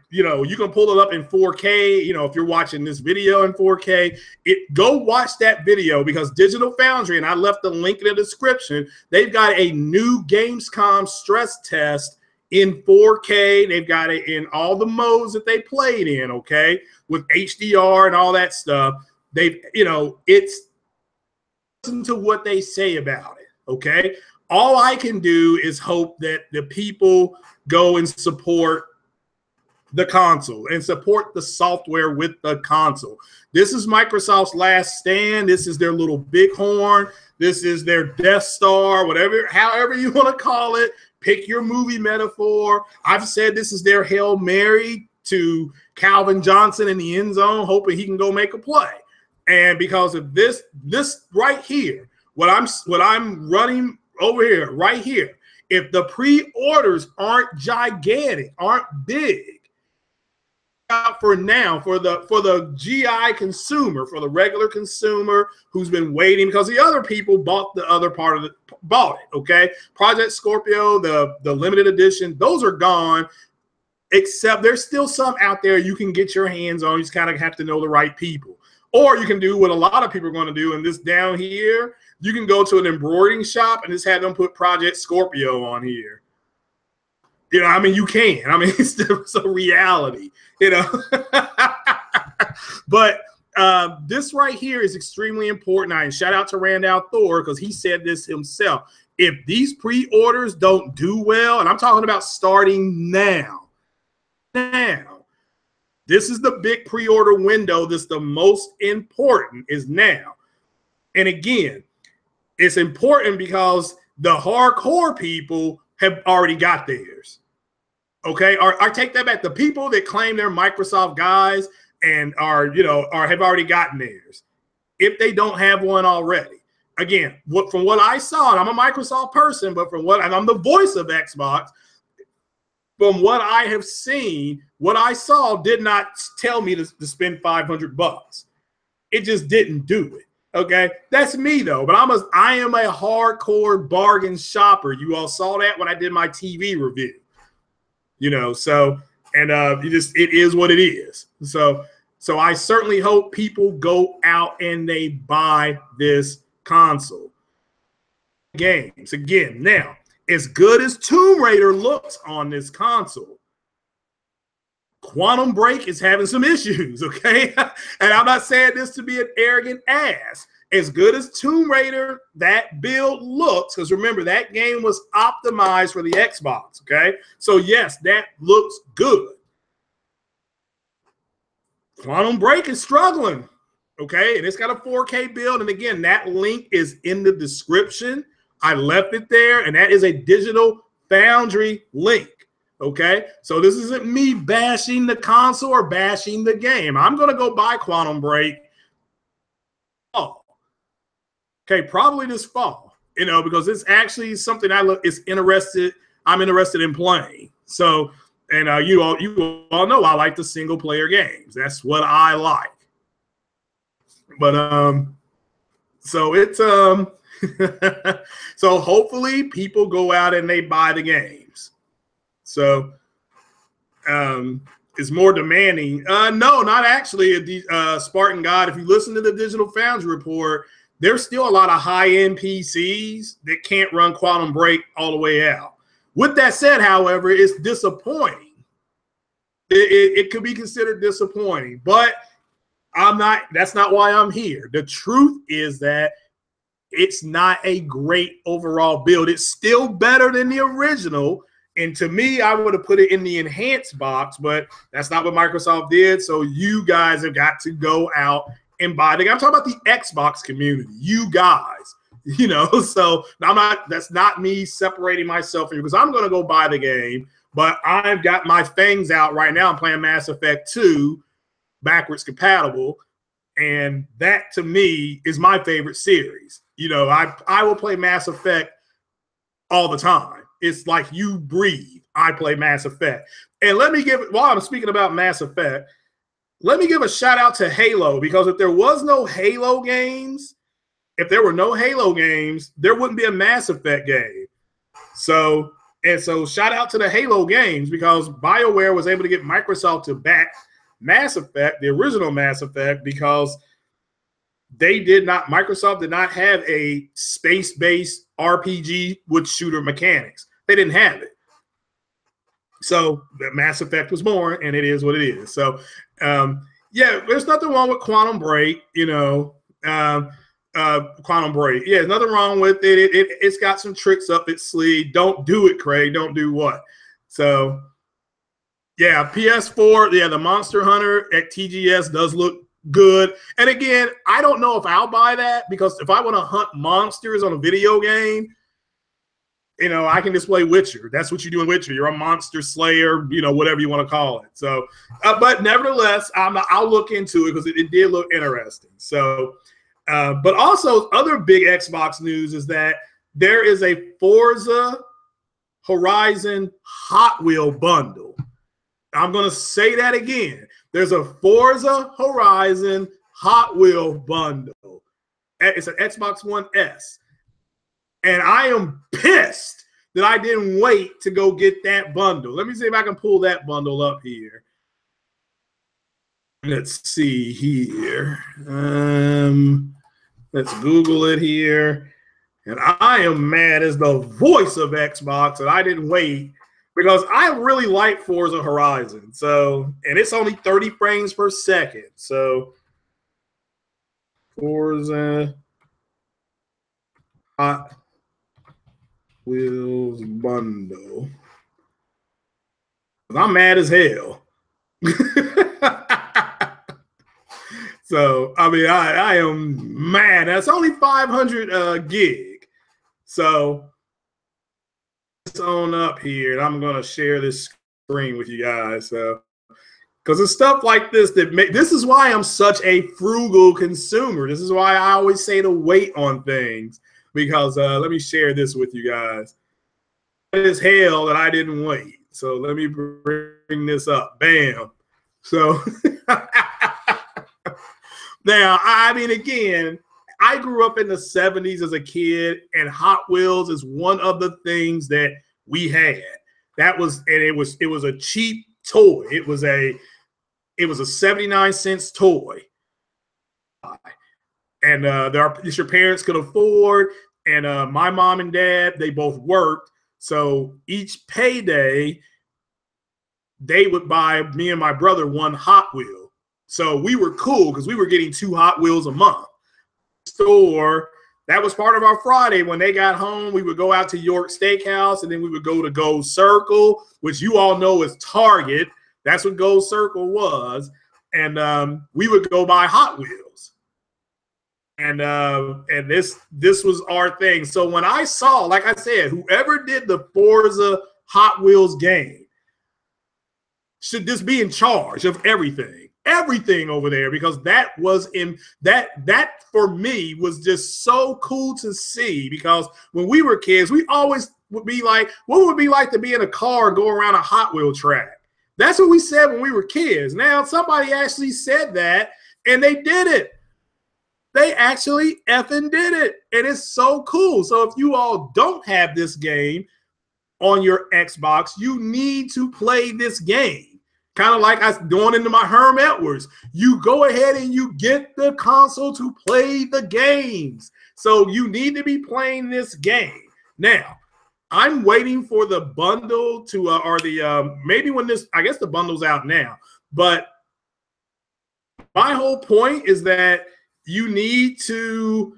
you can pull it up in 4K. If you're watching this video in 4K, go watch that video, because Digital Foundry, and I left the link in the description, they've got a new Gamescom stress test in 4K. They've got it in all the modes that they played in. Okay, with HDR and all that stuff. It's listen to what they say about it. Okay, all I can do is hope that the people go and support the console and support the software with the console. This is Microsoft's last stand. This is their little bighorn. This is their Death Star, however you want to call it. Pick your movie metaphor. I've said this is their Hail Mary to Calvin Johnson in the end zone, hoping he can go make a play. And because of this right here, what I'm running over here, right here, if the pre-orders aren't gigantic, aren't big, out for now, for the GI consumer, for the regular consumer who's been waiting, because the other people bought the other part of bought it. Okay, Project Scorpio, the limited edition, those are gone. Except there's still some out there you can get your hands on. You just kind of have to know the right people. Or you can do what a lot of people are going to do, and this down here, you can go to an embroidering shop and just have them put Project Scorpio on here. You can. It's a reality, But this right here is extremely important. And shout out to Randall Thor, because he said this himself. If these pre-orders don't do well, and I'm talking about starting now, this is the big pre-order window that's the most important, is now. And again, it's important because the hardcore people have already got theirs. Okay, I take that back. The people that claim they're Microsoft guys and have already gotten theirs, if they don't have one already. Again, from what I saw, and I'm a Microsoft person, but and I'm the voice of Xbox, from what I have seen, what I saw did not tell me to spend $500. It just didn't do it. Okay, that's me though. But I am a hardcore bargain shopper. You all saw that when I did my TV review. You know, so and it is what it is. So I certainly hope people go out and they buy this console. Games again. Now, as good as Tomb Raider looks on this console, Quantum Break is having some issues, okay? And I'm not saying this to be an arrogant ass. As good as Tomb Raider, that build looks, because remember, that game was optimized for the Xbox, okay? So yes, that looks good. Quantum Break is struggling, okay? And it's got a 4K build. And again, that link is in the description. I left it there, and that is a Digital Foundry link. Okay, so this isn't me bashing the console or bashing the game. I'm going to go buy Quantum Break. Oh, okay, probably this fall, you know, because it's actually something I'm interested in playing. So, and you all know I like the single player games. That's what I like. But so it's so hopefully people go out and they buy the games. So it's more demanding. No, not actually. Spartan God, if you listen to the Digital Foundry report, there's still a lot of high-end PCs that can't run Quantum Break all the way out. With that said, however, it's disappointing. It could be considered disappointing, but that's not why I'm here. The truth is that it's not a great overall build. It's still better than the original. And to me, I would have put it in the enhanced box, but that's not what Microsoft did. So you guys have got to go out and buy the game. I'm talking about the Xbox community, you guys, you know. So that's not me separating myself from you, because I'm going to go buy the game, but I've got my things out right now. I'm playing Mass Effect 2 backwards compatible. And that to me is my favorite series. You know, I will play Mass Effect all the time. It's like you breathe. I play Mass Effect. And let me while I'm speaking about Mass Effect, let me give a shout out to Halo, because if there were no Halo games, there wouldn't be a Mass Effect game. So shout out to the Halo games, because BioWare was able to get Microsoft to back Mass Effect, the original Mass Effect, because Microsoft did not have a space-based RPG with shooter mechanics. They didn't have it. So the Mass Effect was born, and it is what it is. So, yeah, there's nothing wrong with Quantum Break, you know. Quantum Break. Yeah, there's nothing wrong with it. It's got some tricks up its sleeve. Don't do it, Craig. Don't do what? So, yeah, PS4, yeah, the Monster Hunter at TGS does look good. And again, I don't know if I'll buy that, because if I want to hunt monsters on a video game, you know, I can just play Witcher. That's what you do in Witcher. You're a monster slayer, you know, whatever you want to call it. So, but nevertheless, I'll look into it, because it did look interesting. So, but also other big Xbox news is that there is a Forza Horizon Hot Wheel bundle. I'm going to say that again. There's a Forza Horizon Hot Wheel bundle. It's an Xbox One S. And I am pissed that I didn't wait to go get that bundle. Let me see if I can pull that bundle up here. Let's see here. Let's Google it here. And I am mad as the voice of Xbox that I didn't wait, because I really like Forza Horizon. So, and it's only 30 frames per second. So, Forza Hot Wheels bundle. I'm mad as hell. So, I mean, I am mad. That's only 500 gig. So, it's on up here, and I'm going to share this screen with you guys. So, because it's stuff like this this is why I'm such a frugal consumer. This is why I always say to wait on things, because let me share this with you guys. It is hell that I didn't wait. So let me bring this up. Bam. So now, I mean, again, I grew up in the 70s as a kid, and Hot Wheels is one of the things that we had. That was, and it was a cheap toy. It was a 79-cent toy. And your parents could afford. And my mom and dad, they both worked. So each payday, they would buy me and my brother one Hot Wheel. So we were cool because we were getting 2 Hot Wheels a month. Store, that was part of our Friday. When they got home, we would go out to York Steakhouse, and then we would go to Gold Circle, which you all know is Target. That's what Gold Circle was. And we would go buy Hot Wheels. And this was our thing. So when I saw, like I said, whoever did the Forza Hot Wheels game should just be in charge of everything over there, because that for me was just so cool to see. Because when we were kids, we always would be like, what would it be like to be in a car and go around a Hot Wheel track? That's what we said when we were kids. Now somebody actually said that, and they did it. They actually effing did it, and it's so cool. So if you all don't have this game on your Xbox, you need to play this game. Kind of like I was going into my Herm Edwards. You go ahead and you get the console to play the games. So you need to be playing this game. Now, I'm waiting for the bundle to, maybe when this, I guess the bundle's out now. But my whole point is that you need to,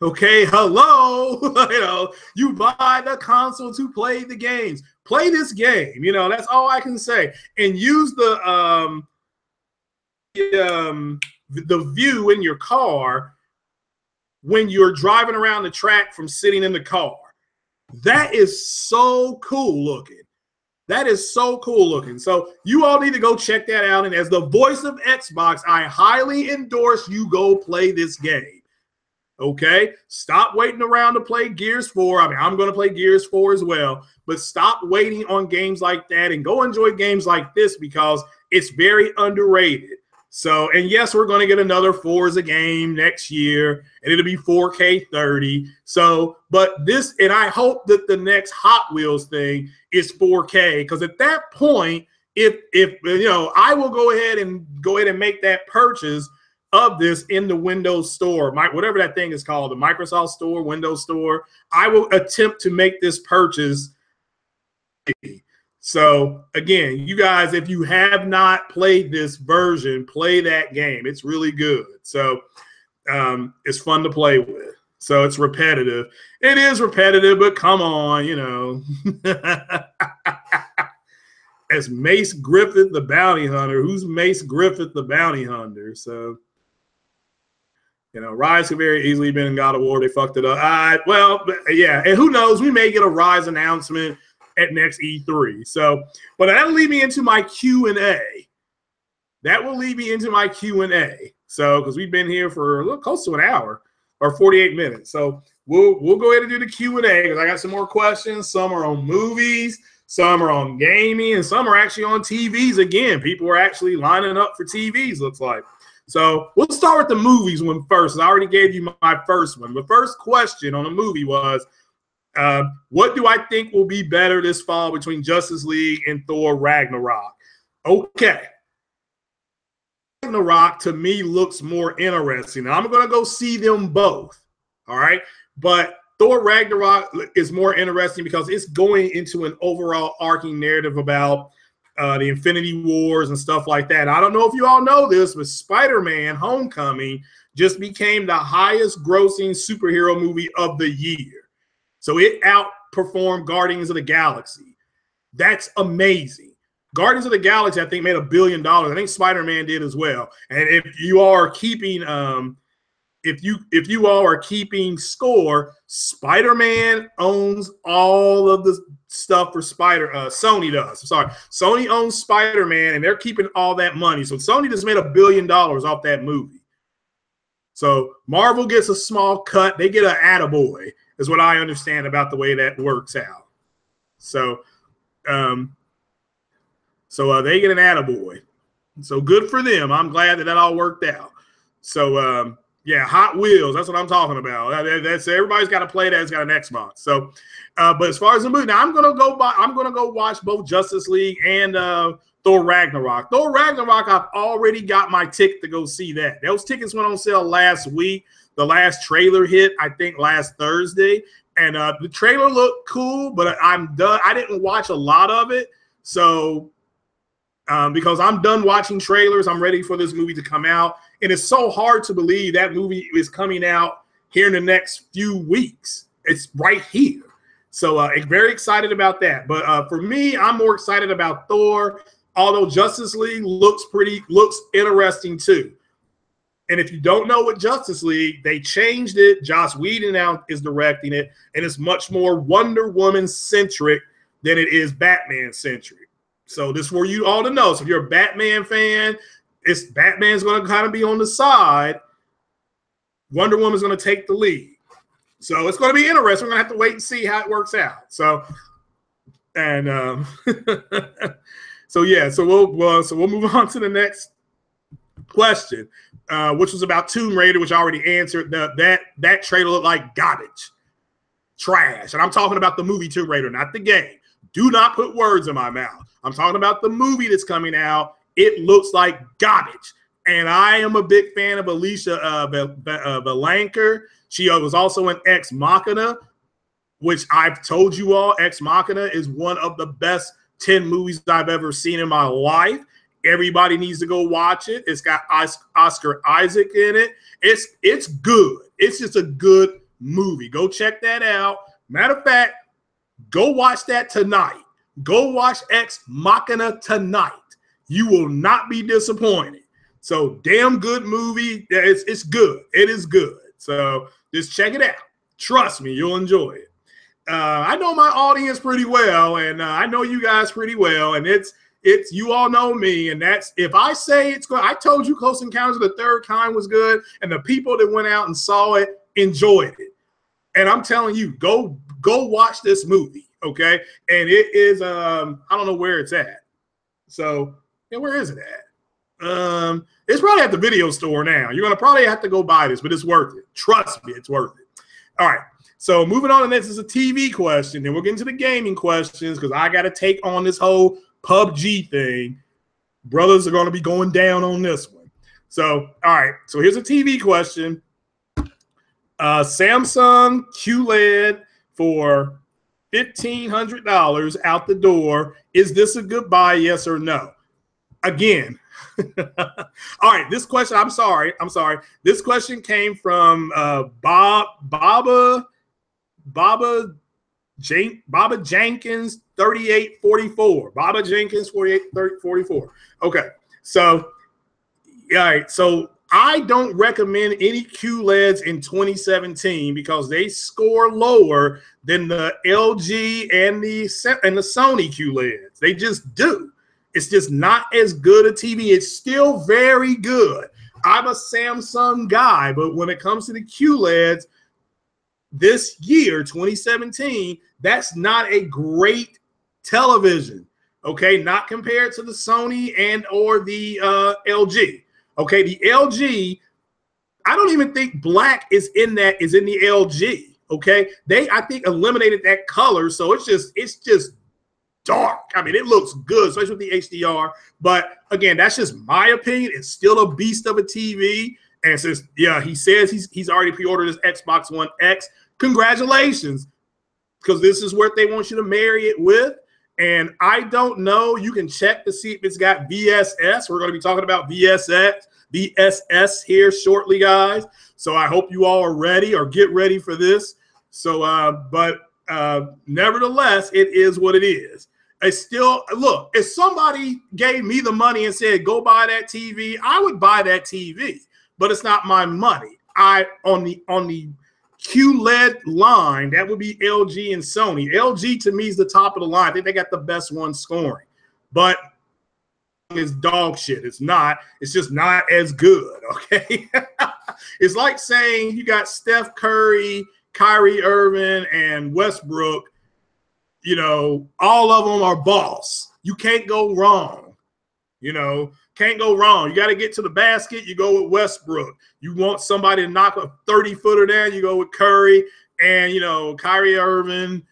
okay, hello, you buy the console to play the games. Play this game, that's all I can say. And use the view in your car when you're driving around the track from sitting in the car. That is so cool looking. That is so cool looking. So you all need to go check that out. And as the voice of Xbox, I highly endorse you go play this game. Okay, stop waiting around to play Gears 4. I mean, I'm going to play Gears 4 as well, but stop waiting on games like that and go enjoy games like this, because it's very underrated. So, and yes, we're going to get another Forza game next year, and it'll be 4K 30. So, but this, and I hope that the next Hot Wheels thing is 4K, because at that point, if I will go ahead and make that purchase of this in the Windows Store, whatever that thing is called, the Microsoft Store, Windows Store. I will attempt to make this purchase. So again, you guys, if you have not played this version, play that game. It's really good. So it's fun to play with. So it's repetitive. It is repetitive, but come on, As Mace Griffith, the bounty hunter. Who's Mace Griffith, the bounty hunter? So Rise could very easily been in God of War. They fucked it up. Yeah, and who knows? We may get a Rise announcement at next E3. So, but that'll lead me into my Q&A. That will lead me into my Q&A. So, because we've been here for a little close to an hour or 48 minutes. So we'll go ahead and do the Q&A, because I got some more questions. Some are on movies, some are on gaming, and some are actually on TVs. Again, people are actually lining up for TVs, looks like. So we'll start with the movies one first. I already gave you my first one. The first question on the movie was, what do I think will be better this fall between Justice League and Thor Ragnarok? Okay. Ragnarok to me looks more interesting. Now, I'm going to go see them both. All right. But Thor Ragnarok is more interesting because it's going into an overall arcing narrative about the Infinity Wars and stuff like that. I don't know if you all know this, but Spider-Man Homecoming just became the highest grossing superhero movie of the year. So it outperformed Guardians of the Galaxy. That's amazing. Guardians of the Galaxy, I think, made $1 billion. I think Spider-Man did as well. And if you all are keeping if you all are keeping score, Spider-Man owns all of the stuff for Sony does. Sorry. Sony owns Spider-Man, and they're keeping all that money. So Sony just made $1 billion off that movie. So Marvel gets a small cut. They get an attaboy, is what I understand about the way that works out. So they get an attaboy. So good for them. I'm glad that all worked out. So Yeah, Hot Wheels. That's what I'm talking about. That's everybody's got to play that. It's got an Xbox. So, but as far as the movie, now I'm gonna go watch both Justice League and Thor Ragnarok. Thor Ragnarok, I've already got my ticket to go see that. Those tickets went on sale last week. The last trailer hit, I think, last Thursday, and the trailer looked cool. But I'm done. I didn't watch a lot of it, so because I'm done watching trailers, I'm ready for this movie to come out. And it's so hard to believe that movie is coming out here in the next few weeks. It's right here. So very excited about that. But for me, I'm more excited about Thor, although Justice League looks interesting too. And if you don't know what Justice League, they changed it. Joss Whedon now is directing it, and it's much more Wonder Woman centric than it is Batman centric. So this is for you all to know. So if you're a Batman fan, Batman's going to kind of be on the side. Wonder Woman's going to take the lead. So it's going to be interesting. We're going to have to wait and see how it works out. So, and so yeah, so we'll move on to the next question, which was about Tomb Raider, which I already answered. That trailer looked like garbage, trash, and I'm talking about the movie Tomb Raider, not the game. Do not put words in my mouth. I'm talking about the movie that's coming out. It looks like garbage. And I am a big fan of Alicia Vikander. She was also in Ex Machina, which I've told you all, Ex Machina is one of the best 10 movies I've ever seen in my life. Everybody needs to go watch it. It's got Oscar Isaac in it. It's good. It's just a good movie. Go check that out. Matter of fact, go watch that tonight. Go watch Ex Machina tonight. You will not be disappointed. So damn good movie. It's good. It is good. So just check it out. Trust me, you'll enjoy it. I know my audience pretty well, and I know you guys pretty well, and it's you all know me, and that's if I say it's good. I told you Close Encounters of the Third Kind was good, and the people that went out and saw it enjoyed it. And I'm telling you, go watch this movie, okay? And it is I don't know where it's at. So yeah, where is it at? It's probably at the video store now. You're gonna probably have to go buy this, but it's worth it. Trust me, it's worth it. All right. So moving on to this is a TV question. Then we'll get into the gaming questions because I got to take on this whole PUBG thing. Brothers are going to be going down on this one. So, all right. So here's a TV question. Samsung QLED for $1,500 out the door. Is this a good buy, yes or no? Again. All right. This question, I'm sorry. This question came from Baba Jenkins 3844. Baba Jenkins 4844. Okay. So, all right. So I don't recommend any QLEDs in 2017 because they score lower than the LG and the Sony QLEDs. They just do. It's just not as good a TV. It's still very good. I'm a Samsung guy, but when it comes to the QLEDs, this year, 2017, that's not a great television, okay? Not compared to the Sony and or the LG, okay? The LG, I don't even think black is in the LG, okay? They, I think, eliminated that color, so it's just dark. I mean, it looks good, especially with the HDR, but again, that's just my opinion. It's still a beast of a TV, and since, yeah, he says he's already pre-ordered his Xbox One X. Congratulations, because this is what they want you to marry it with. And I don't know. You can check to see if it's got VSS. We're going to be talking about VSS here shortly, guys. So I hope you all are ready or get ready for this. So, but nevertheless, it is what it is. It's still, look, if somebody gave me the money and said, go buy that TV, I would buy that TV, but it's not my money. On the QLED line, that would be LG and Sony. LG to me is the top of the line. I think they got the best one scoring, but it's dog shit. It's not. It's just not as good. Okay, it's like saying you got Steph Curry, Kyrie Irving, and Westbrook. You know, all of them are boss. You can't go wrong. You know, can't go wrong. You got to get to the basket. You go with Westbrook. You want somebody to knock a 30-footer down. You go with Curry and, you know, Kyrie Irving.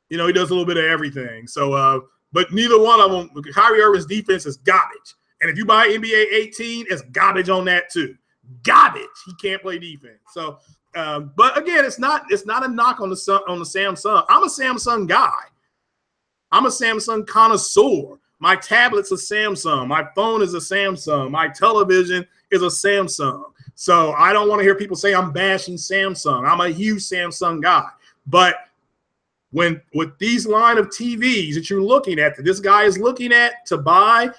You know, he does a little bit of everything. So, but neither one of them, Kyrie Irving's defense is garbage. And if you buy NBA 18, it's garbage on that too. Garbage. He can't play defense. So, but again, it's not a knock on the Samsung. I'm a Samsung guy. I'm a Samsung connoisseur. My tablet's a Samsung. My phone is a Samsung. My television is a Samsung. So I don't want to hear people say I'm bashing Samsung. I'm a huge Samsung guy. But when with these line of TVs that you're looking at, that this guy is looking at to buy,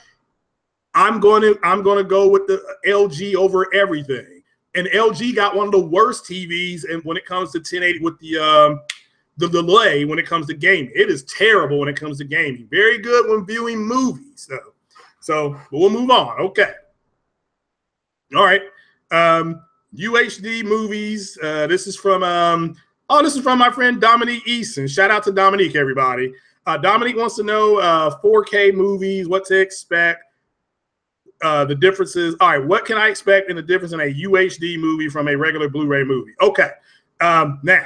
I'm going to go with the LG over everything. And LG got one of the worst TVs, and when it comes to 1080 with the delay when it comes to gaming. It is terrible when it comes to gaming. Very good when viewing movies, though. So, but we'll move on. Okay. All right. UHD movies. This is from my friend Dominique Easton. Shout out to Dominique, everybody. Dominique wants to know 4K movies, what to expect, the differences. All right, what can I expect in the difference in a UHD movie from a regular Blu-ray movie? Okay. Now,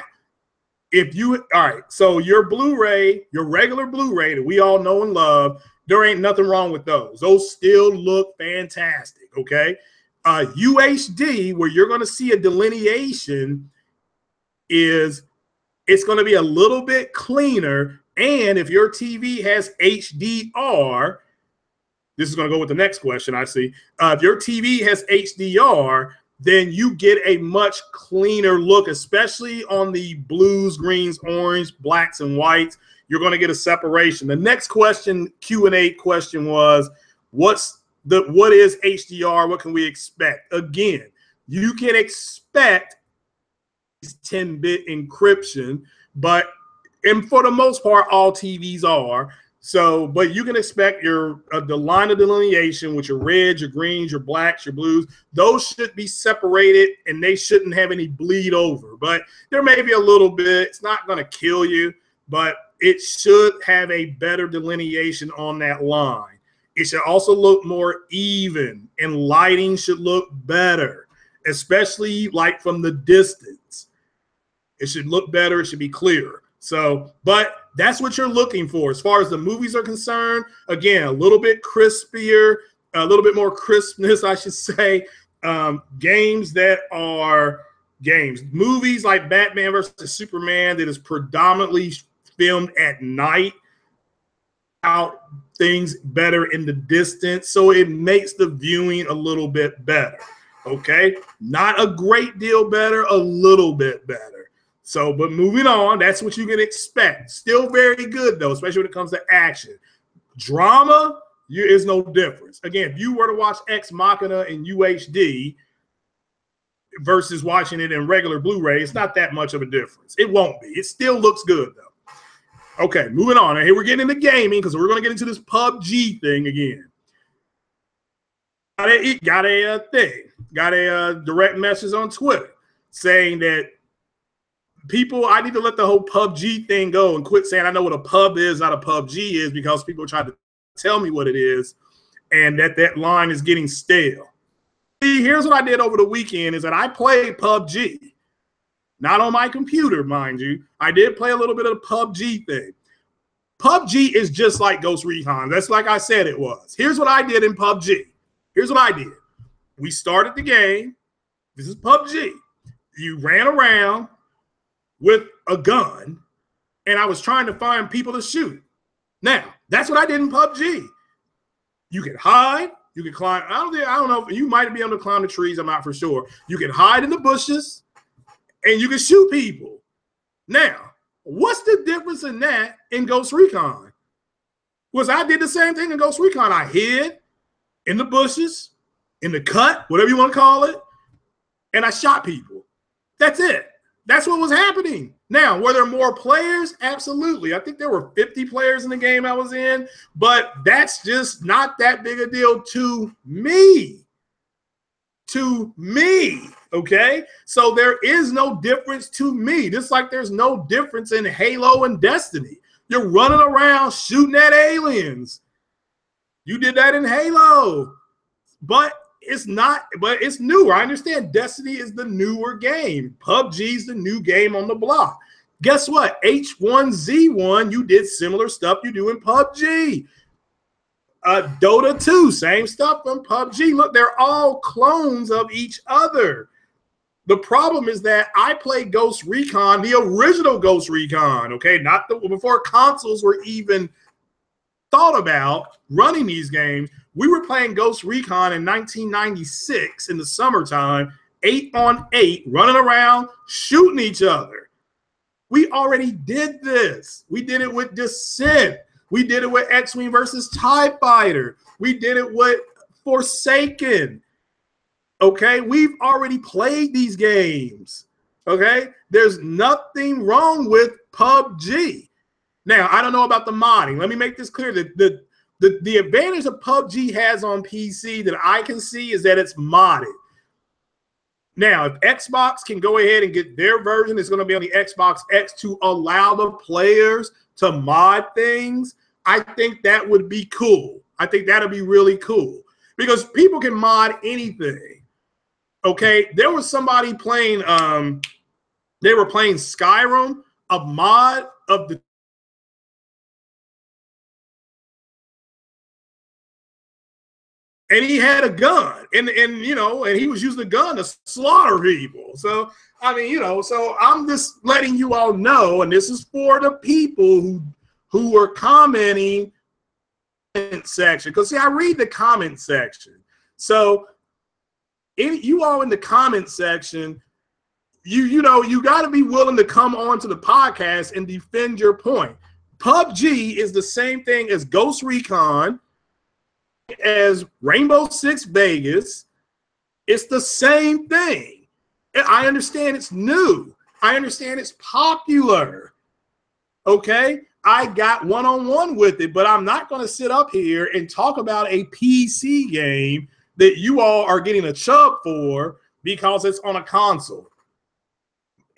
so your Blu-ray, your regular Blu-ray that we all know and love, there ain't nothing wrong with those. Those still look fantastic, okay? UHD, where you're going to see a delineation, it's going to be a little bit cleaner. And if your TV has HDR, this is going to go with the next question I see. If your TV has HDR, then you get a much cleaner look, especially on the blues, greens, orange, blacks, and whites. You're going to get a separation. The next question, Q&A question, was, what is HDR? What can we expect? Again, you can expect 10-bit encryption, and for the most part, all TVs are. So, but you can expect the line of delineation with your reds, your greens, your blacks, your blues. Those should be separated, and they shouldn't have any bleed over. But there may be a little bit. It's not going to kill you, but it should have a better delineation on that line. It should also look more even, and lighting should look better, especially like from the distance. It should look better. It should be clearer. So, but that's what you're looking for. As far as the movies are concerned, again, a little bit crispier, a little bit more crispness, I should say. Games that are games. Movies like Batman versus Superman that is predominantly filmed at night, out things better in the distance. So it makes the viewing a little bit better. Okay? Not a great deal better, a little bit better. So, but moving on, that's what you can expect. Still very good, though, especially when it comes to action. Drama, is no difference. Again, if you were to watch Ex Machina in UHD versus watching it in regular Blu-ray, it's not that much of a difference. It won't be. It still looks good, though. Okay, moving on. And here we're getting into gaming because we're going to get into this PUBG thing again. Got a direct message on Twitter saying that I need to let the whole PUBG thing go and quit saying I know what a pub is, not a PUBG is, because people try to tell me what it is, and that line is getting stale. See, here's what I did over the weekend is that I played PUBG. Not on my computer, mind you. I did play a little bit of the PUBG thing. PUBG is just like Ghost Recon. That's like I said it was. Here's what I did in PUBG. Here's what I did. We started the game. This is PUBG. You ran around with a gun, and I was trying to find people to shoot. Now, that's what I did in PUBG. You can hide. You can climb. I don't know if you might be able to climb the trees. I'm not for sure. You can hide in the bushes, and you can shoot people. Now, what's the difference in that in Ghost Recon? Was I did the same thing in Ghost Recon. I hid in the bushes, in the cut, whatever you want to call it, and I shot people. That's it. That's what was happening. Now, were there more players? Absolutely. I think there were 50 players in the game I was in, but that's just not that big a deal to me. To me, okay? So there is no difference to me, just like there's no difference in Halo and Destiny. You're running around shooting at aliens. You did that in Halo. But it's not, but it's newer. I understand Destiny is the newer game. PUBG is the new game on the block. Guess what? H1Z1, you did similar stuff you do in PUBG. Dota 2, same stuff from PUBG. Look, they're all clones of each other. The problem is that I played Ghost Recon, the original Ghost Recon, okay? Not the before consoles were even thought about running these games. We were playing Ghost Recon in 1996 in the summertime, 8-on-8, running around, shooting each other. We already did this. We did it with Descent. We did it with X-Wing versus TIE Fighter. We did it with Forsaken. Okay, we've already played these games. Okay, there's nothing wrong with PUBG. Now, I don't know about the modding. Let me make this clear. The advantage that PUBG has on PC that I can see is that it's modded. Now, if Xbox can go ahead and get their version, it's going to be on the Xbox X to allow the players to mod things. I think that would be cool. I think that would be really cool because people can mod anything. Okay, there was somebody playing, they were playing Skyrim, a mod of the and he had a gun, and you know, and he was using a gun to slaughter people. So I mean, you know, so I'm just letting you all know, and this is for the people who were commenting in the section, because see, I read the comment section. So you all in the comment section, you know, you got to be willing to come on to the podcast and defend your point. PUBG is the same thing as Ghost Recon, as Rainbow Six Vegas. It's the same thing. I understand it's new. I understand it's popular. Okay, I got one-on-one with it, but I'm not going to sit up here and talk about a PC game that you all are getting a chub for because it's on a console.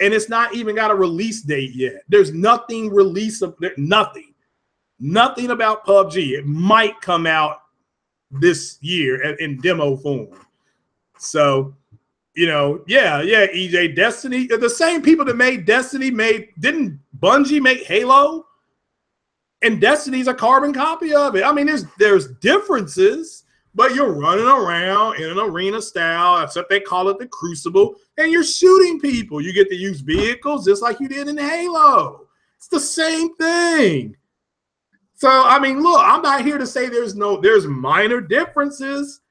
And it's not even got a release date yet. There's nothing released, nothing about PUBG. It might come out this year in demo form. So, you know, yeah, EJ, Destiny, the same people that made Destiny didn't Bungie make Halo? And Destiny's a carbon copy of it. I mean, there's differences, but you're running around in an arena style, except they call it the Crucible, and you're shooting people. You get to use vehicles just like you did in Halo. It's the same thing. So, I mean, look, I'm not here to say there's minor differences.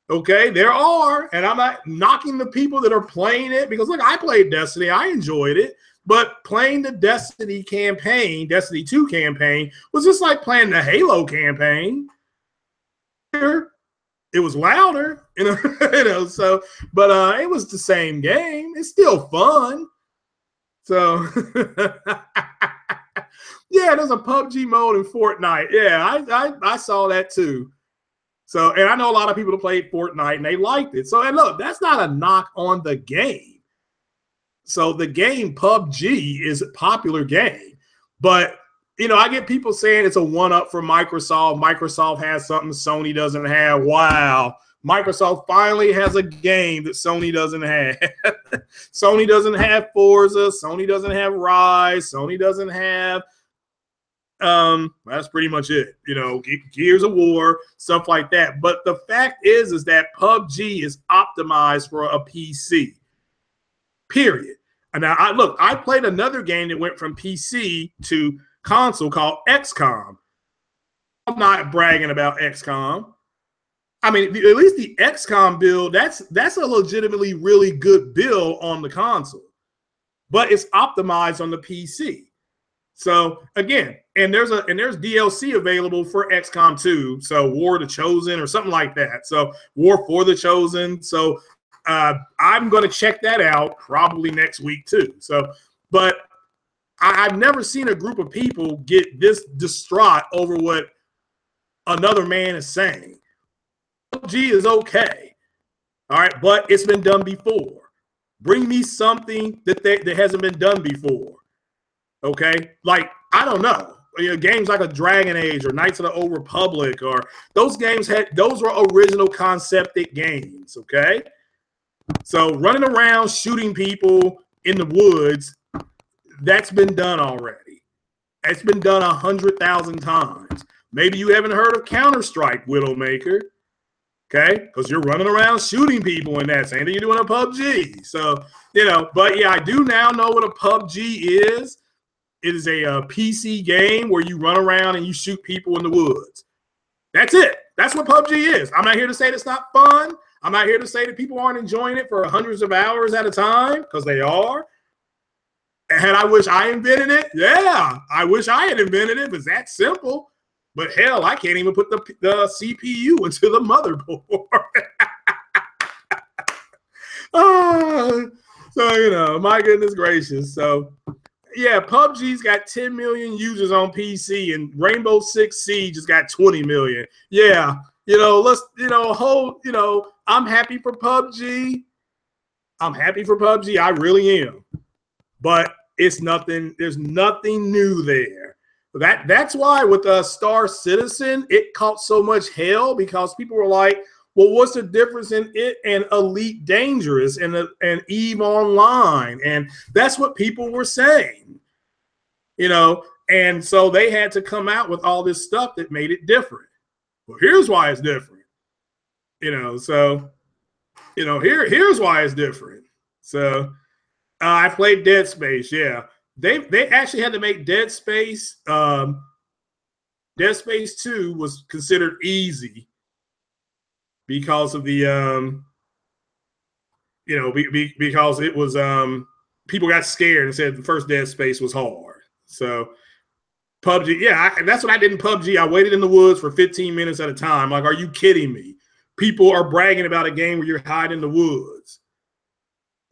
Okay, there are, and I'm not knocking the people that are playing it because, look, I played Destiny. I enjoyed it. But playing the Destiny campaign, Destiny 2 campaign, was just like playing the Halo campaign. It was louder, you know, so, but it was the same game. It's still fun. So, yeah, there's a PUBG mode in Fortnite. Yeah, I saw that too. So, and I know a lot of people that played Fortnite and they liked it. So, and look, that's not a knock on the game. So the game PUBG is a popular game, but you know, I get people saying it's a one-up for Microsoft. Microsoft has something Sony doesn't have. Wow. Microsoft finally has a game that Sony doesn't have. Sony doesn't have Forza. Sony doesn't have Rise. Sony doesn't have, that's pretty much it. You know, Gears of War, stuff like that. But the fact is that PUBG is optimized for a PC. Period. And now, I played another game that went from PC to console called XCOM. I'm not bragging about XCOM. I mean, at least the XCOM build, that's a legitimately really good build on the console. But it's optimized on the PC. So again, and there's DLC available for XCOM 2. So War of the Chosen or something like that. So War for the Chosen. So I'm going to check that out probably next week too. So, but I've never seen a group of people get this distraught over what another man is saying. PUBG is okay, all right, but it's been done before. Bring me something that hasn't been done before. Okay, like I don't know. games like a Dragon Age or Knights of the Old Republic, or those were original concepted games. Okay, so running around shooting people in the woods, that's been done already. It's been done 100,000 times. Maybe you haven't heard of Counter-Strike, Widowmaker. Okay, because you're running around shooting people in that, saying that you're doing a PUBG. So, but yeah, I do now know what a PUBG is. It is a PC game where you run around and you shoot people in the woods. That's it. That's what PUBG is. I'm not here to say it's not fun. I'm not here to say that people aren't enjoying it for hundreds of hours at a time, because they are. And I wish I invented it. Yeah, I wish I had invented it. It's that simple. But hell, I can't even put the CPU into the motherboard. So, my goodness gracious. So, yeah, PUBG's got 10 million users on PC, and Rainbow Six Siege has got 20 million. Yeah, I'm happy for PUBG. I'm happy for PUBG. I really am. But there's nothing new there. That's why with Star Citizen, it caught so much hell, because people were like, well, what's the difference in it and Elite Dangerous and EVE Online? And that's what people were saying, and so they had to come out with all this stuff that made it different. Well, here's why it's different, here's why it's different. So I played Dead Space, yeah. They actually had to make Dead Space. Dead Space 2 was considered easy because of the because it was people got scared and said the first Dead Space was hard. So PUBG, yeah, that's what I did in PUBG. I waited in the woods for 15 minutes at a time. Like, are you kidding me? People are bragging about a game where you're hiding in the woods.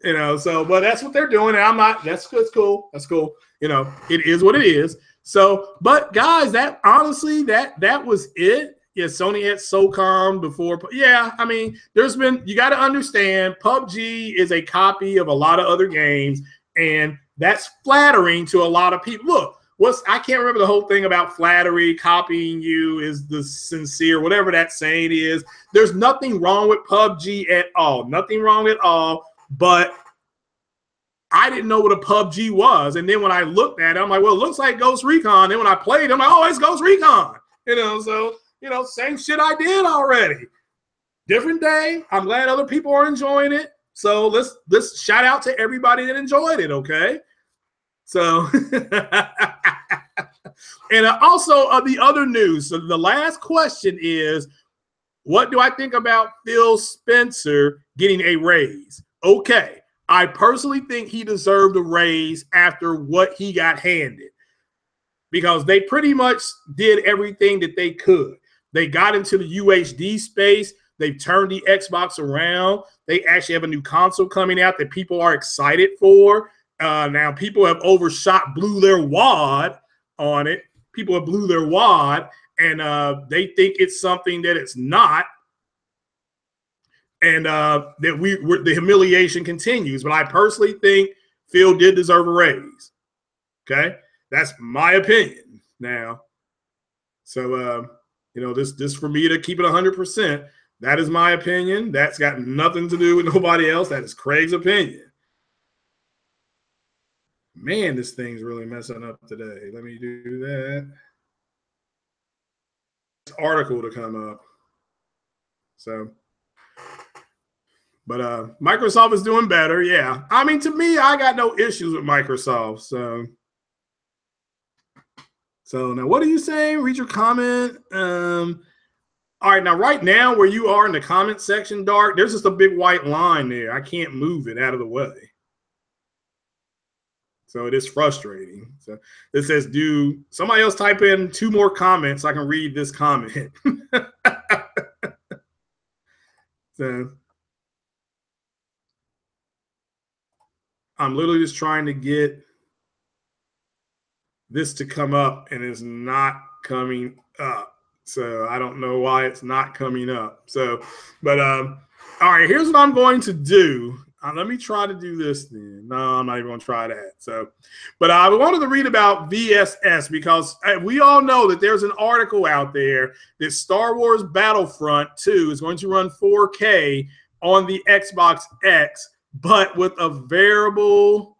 But that's what they're doing. And I'm not, that's cool. That's cool. It is what it is. So, but guys, that honestly, that was it. Yeah, Sony had SOCOM before. Yeah, I mean, you got to understand, PUBG is a copy of a lot of other games, and that's flattering to a lot of people. Look, I can't remember the whole thing about flattery, copying you is the sincere, whatever that saying is. There's nothing wrong with PUBG at all. Nothing wrong at all. But I didn't know what a PUBG was. And then when I looked at it, I'm like, well, it looks like Ghost Recon. Then when I played, I'm like, oh, it's Ghost Recon. Same shit I did already. Different day. I'm glad other people are enjoying it. So let's shout out to everybody that enjoyed it, okay? So, and also the other news. So the last question is, what do I think about Phil Spencer getting a raise? Okay, I personally think he deserved a raise after what he got handed, because they pretty much did everything that they could. They got into the UHD space. They've turned the Xbox around. They actually have a new console coming out that people are excited for. Now, people have blew their wad on it. People have blew their wad, and they think it's something that it's not. And that the humiliation continues. But I personally think Phil did deserve a raise. Okay, that's my opinion. Now, so this for me to keep it 100%. That is my opinion. That's got nothing to do with nobody else. That is Craig's opinion. Man, this thing's really messing up today. Let me do that. This article to come up. So. But Microsoft is doing better, yeah. I mean, to me, I got no issues with Microsoft. So now, what are you saying? Read your comment. All right, now, right now, where you are in the comment section, Dark, there's just a big white line there. I can't move it out of the way. So it is frustrating. So it says, do somebody else type in 2 more comments so I can read this comment. So I'm literally just trying to get this to come up, and it's not coming up. So I don't know why it's not coming up. So, but all right, here's what I'm going to do. Let me try to do this then. No, I'm not even going to try that. So, but I wanted to read about VSS because we all know that there's an article out there that Star Wars Battlefront 2 is going to run 4K on the Xbox X, but with a variable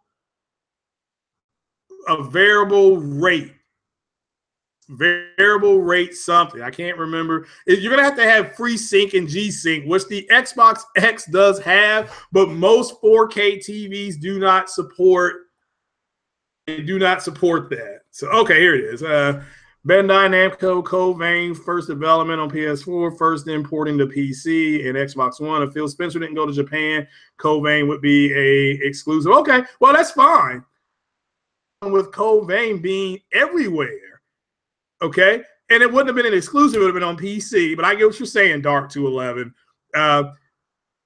rate. Variable rate something. I can't remember. You're going to have free sync and G-Sync, which the Xbox X does have, but most 4K TVs do not support. They do not support that. So, okay, here it is. Bandai Namco Code Vein, first development on PS4, first importing to PC and Xbox One. If Phil Spencer didn't go to Japan, Code Vein would be a exclusive. Okay, well, that's fine. With Code Vein being everywhere. Okay, and it wouldn't have been an exclusive; it would have been on PC. But I get what you're saying, Dark 211.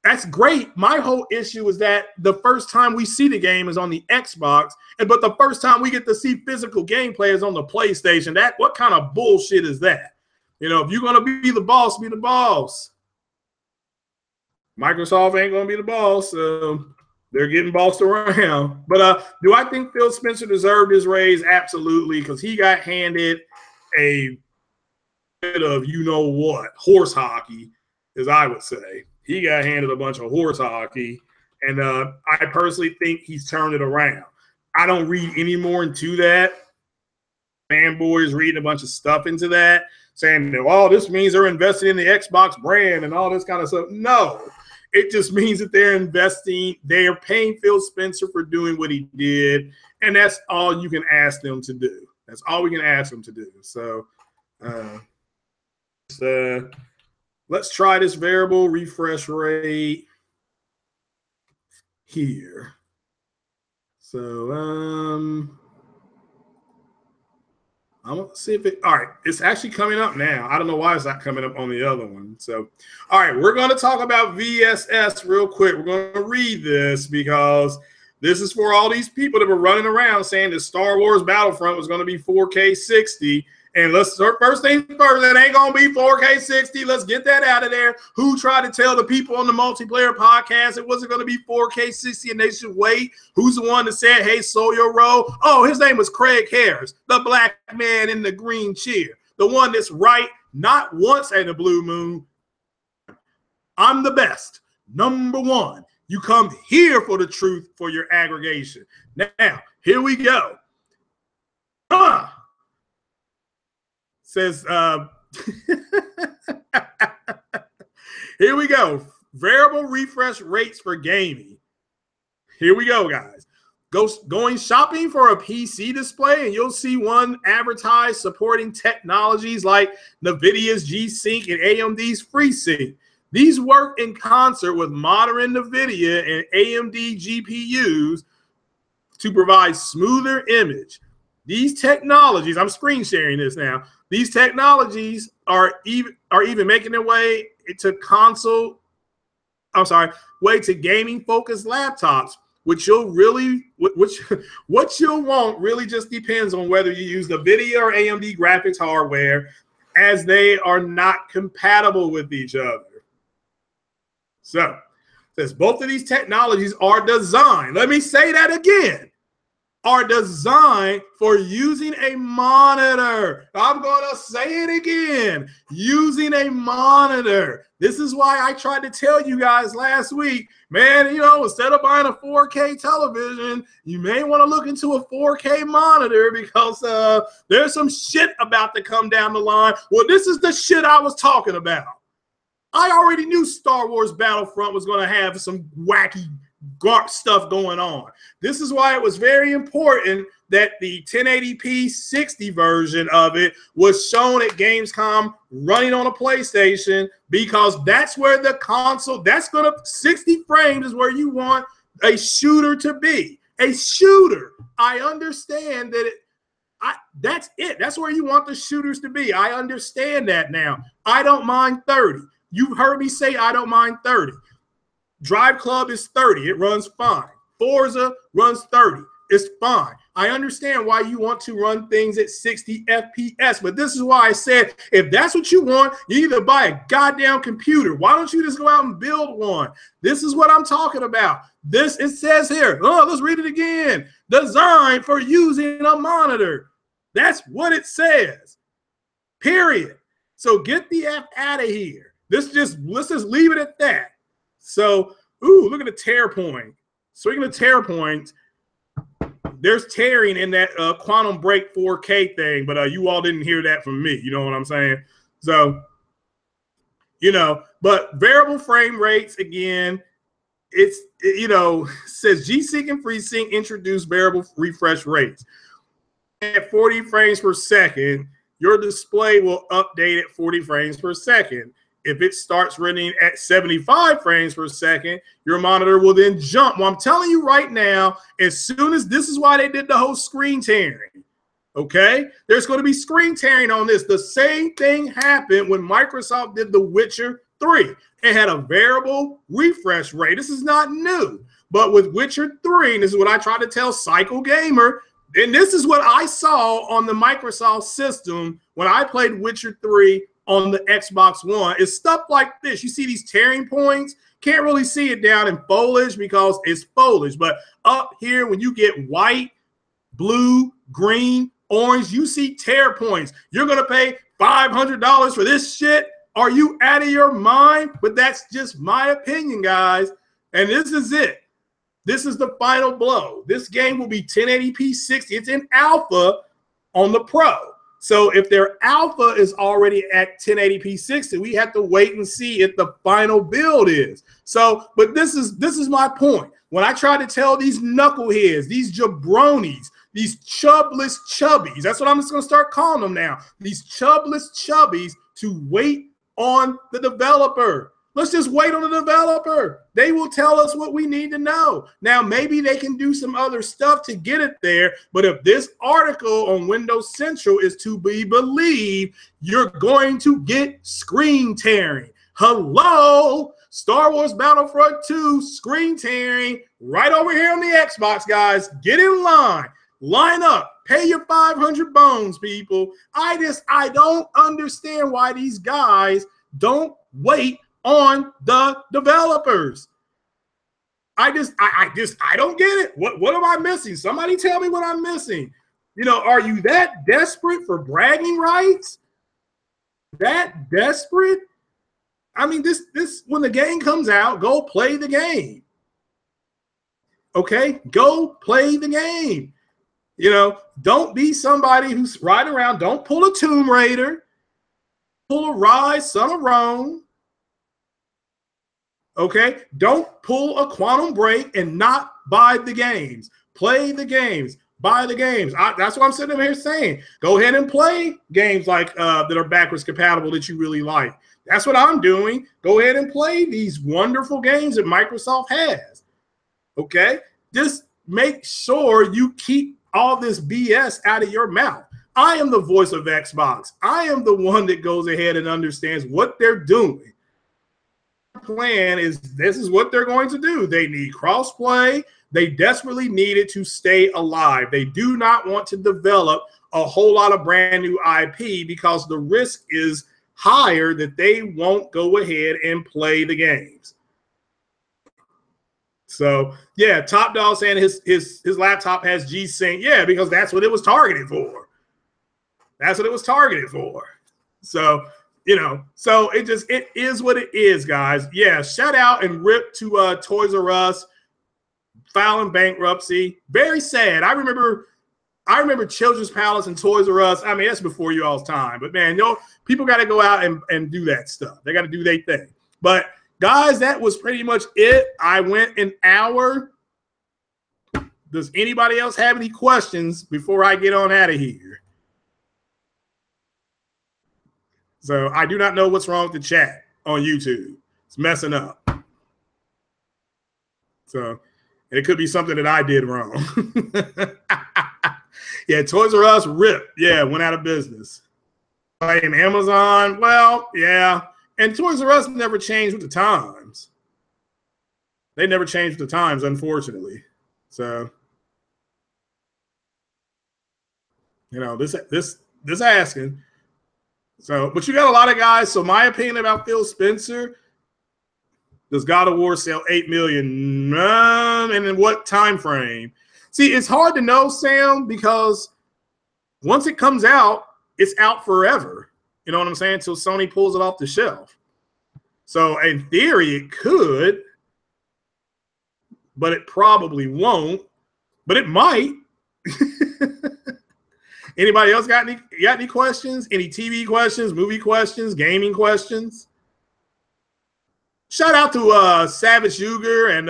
That's great. My whole issue is that the first time we see the game is on the Xbox, but the first time we get to see physical gameplay is on the PlayStation. What kind of bullshit is that? You know, if you're gonna be the boss, be the boss. Microsoft ain't gonna be the boss. They're getting bossed around. But do I think Phil Spencer deserved his raise? Absolutely, because he got handed a bit of you-know-what, horse hockey, as I would say. He got handed a bunch of horse hockey, and I personally think he's turned it around. I don't read any more into that. Fanboys reading a bunch of stuff into that, saying, well, this means they're investing in the Xbox brand and all this kind of stuff. No. It just means that they're investing. They are paying Phil Spencer for doing what he did, and that's all you can ask them to do. That's all we can ask them to do. So let's try this variable refresh rate here. So I want to see if it, all right, it's actually coming up now. I don't know why it's not coming up on the other one. So, all right, we're going to talk about VSS real quick. We're going to read this because this is for all these people that were running around saying that Star Wars Battlefront was going to be 4K 60. And let's first things first, it ain't going to be 4K 60. Let's get that out of there. Who tried to tell the people on the multiplayer podcast it wasn't going to be 4K 60 and they should wait? Who's the one that said, hey, Sawyer Rowe? Oh, his name was Craig Harris, the black man in the green chair, the one that's right not once at a blue moon. I'm the best. Number one. You come here for the truth for your aggregation. Now, here we go. Says, here we go. Variable refresh rates for gaming. Here we go, guys. Going shopping for a PC display, and you'll see one advertised supporting technologies like NVIDIA's G-Sync and AMD's FreeSync. These work in concert with modern NVIDIA and AMD GPUs to provide smoother image. These technologies, I'm screen sharing this now. These technologies are even making their way to gaming focused laptops, what you'll want really just depends on whether you use NVIDIA or AMD graphics hardware, as they are not compatible with each other. So, says both of these technologies are designed, let me say that again, are designed for using a monitor. I'm going to say it again, using a monitor. This is why I tried to tell you guys last week, man, instead of buying a 4K television, you may want to look into a 4K monitor because there's some shit about to come down the line. Well, this is the shit I was talking about. I already knew Star Wars Battlefront was going to have some wacky stuff going on. This is why it was very important that the 1080p 60 version of it was shown at Gamescom running on a PlayStation, because that's where the console, 60 frames is where you want a shooter to be. A shooter. I understand that that's it. That's where you want the shooters to be. I understand that now. I don't mind 30. You've heard me say I don't mind 30. Drive Club is 30. It runs fine. Forza runs 30. It's fine. I understand why you want to run things at 60 FPS, but this is why I said, if that's what you want, you either buy a goddamn computer. Why don't you just go out and build one? This is what I'm talking about. This, it says here, oh, let's read it again. Designed for using a monitor. That's what it says. Period. So get the F out of here. Let's just leave it at that. So, ooh, look at the tear point. Speaking of tear points, there's tearing in that Quantum Break 4K thing, but you all didn't hear that from me. You know what I'm saying? So, you know, but variable frame rates, again, says G-Sync and FreeSync introduce variable refresh rates. At 40 frames per second, your display will update at 40 frames per second. If it starts running at 75 frames per second, your monitor will then jump. Well, I'm telling you right now, as soon as this is why they did the whole screen tearing. Okay, there's going to be screen tearing on this. The same thing happened when Microsoft did The Witcher 3. It had a variable refresh rate. This is not new, but with Witcher 3, and this is what I try to tell Cycle Gamer, and this is what I saw on the Microsoft system when I played Witcher 3 on the Xbox One, is stuff like this. You see these tearing points? Can't really see it down in foliage because it's foliage, but up here when you get white, blue, green, orange, you see tear points. You're going to pay $500 for this shit? Are you out of your mind? But that's just my opinion, guys. And this is it. This is the final blow. This game will be 1080p 60. It's in alpha on the Pro. So if their alpha is already at 1080p 60, we have to wait and see if the final build is. So, but this is my point. When I try to tell these knuckleheads, these jabronis, these chubless chubbies, that's what I'm just going to start calling them now, these chubless chubbies, to wait on the developer. Let's just wait on the developer. They will tell us what we need to know. Now, maybe they can do some other stuff to get it there, but if this article on Windows Central is to be believed, you're going to get screen tearing. Hello, Star Wars Battlefront 2 screen tearing right over here on the Xbox, guys. Get in line. Line up. Pay your 500 bones, people. I don't understand why these guys don't wait on the developers. I don't get it. What am I missing? Somebody tell me what I'm missing. You know, are you that desperate for bragging rights? That desperate? I mean, this when the game comes out, go play the game. Okay? Go play the game. You know, don't be somebody who's riding around. Don't pull a Tomb Raider. Pull a Rise, Son of Rome. Okay, don't pull a Quantum Break and not buy the games. Play the games, buy the games. That's what I'm sitting here saying. Go ahead and play games like that are backwards compatible that you really like. That's what I'm doing. Go ahead and play these wonderful games that Microsoft has. Okay, just make sure you keep all this BS out of your mouth. I am the voice of Xbox. I am the one that goes ahead and understands what they're doing. Plan is this is what they're going to do. They need crossplay. They desperately need it to stay alive. They do not want to develop a whole lot of brand new IP because the risk is higher that they won't go ahead and play the games. So yeah, Top Dog saying his laptop has G-Sync. Yeah, because that's what it was targeted for. That's what it was targeted for. So you know, so it is what it is, guys. Yeah, shout out and rip to Toys R Us filing bankruptcy. Very sad. I remember Children's Palace and Toys R Us. I mean, that's before you all's time. But man, people got to go out and do that stuff. They got to do their thing. But guys, that was pretty much it. I went an hour. Does anybody else have any questions before I get on out of here? So I do not know what's wrong with the chat on YouTube. It's messing up. So it could be something that I did wrong. Yeah, Toys R Us rip. Yeah, went out of business. Blame Amazon. Well, yeah. And Toys R Us never changed with the times. They never changed with the times, unfortunately. So You know, this asking. So, but you got a lot of guys. So my opinion about Phil Spencer, does God of War sell 8 million? And in what time frame? See, it's hard to know, Sam, because once it comes out, it's out forever. You know what I'm saying? Until Sony pulls it off the shelf. So in theory, it could, but it probably won't. But it might. Anybody else got any questions? Any TV questions, movie questions, gaming questions? Shout out to Savage Uger, and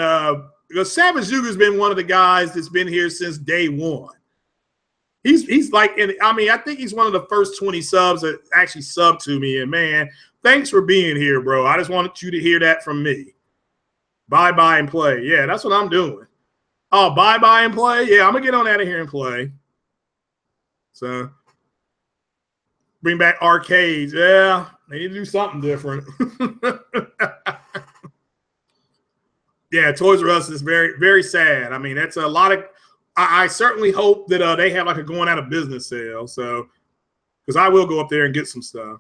because Savage Uger's been one of the guys that's been here since day one. He's like, and I mean, I think he's one of the first 20 subs that actually subbed to me. And man, thanks for being here, bro. I just wanted you to hear that from me. Bye and play. Yeah, that's what I'm doing. Oh, bye and play. Yeah, I'm gonna get on out of here and play. So bring back arcades. Yeah, they need to do something different. Yeah, Toys R Us is very, very sad. I mean, that's a lot of. I certainly hope that they have like a going out of business sale. So, because I will go up there and get some stuff.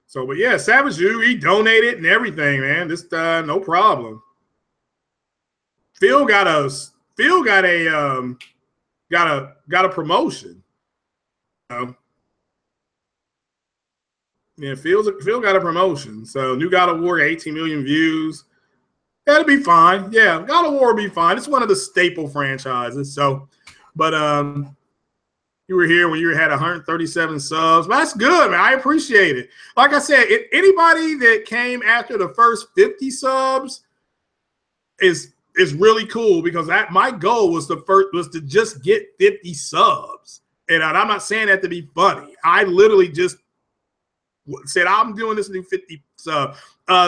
So, but yeah, Savage U, he donated and everything, man. Just no problem. Phil got a promotion. Yeah, Phil got a promotion. So new God of War, 18 million views. That'll be fine. Yeah, God of War will be fine. It's one of the staple franchises. So, but you were here when you had 137 subs. But that's good, man. I appreciate it. Like I said, anybody that came after the first 50 subs is really cool, because my goal was to just get 50 subs. And I'm not saying that to be funny. I literally just said I'm doing this to do 50 subs.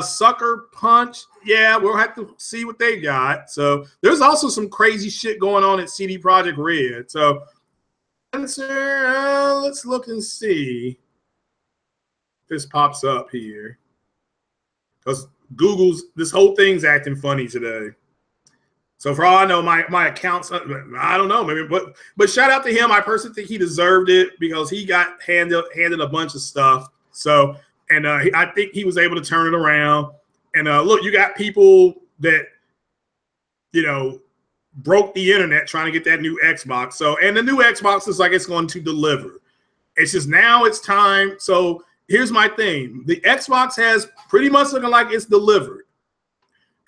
Sucker Punch, yeah, we'll have to see what they got. So there's also some crazy shit going on at CD Projekt Red. So let's look and see if this pops up here, because this whole thing's acting funny today. So for all I know, my account's, I don't know, maybe, but shout out to him. I personally think he deserved it, because he got handed a bunch of stuff. So, and I think he was able to turn it around. And look, you got people that, you know, broke the internet trying to get that new Xbox. So, and the new Xbox is like it's going to deliver. It's just now it's time. So here's my thing. The Xbox has pretty much looking like it's delivered.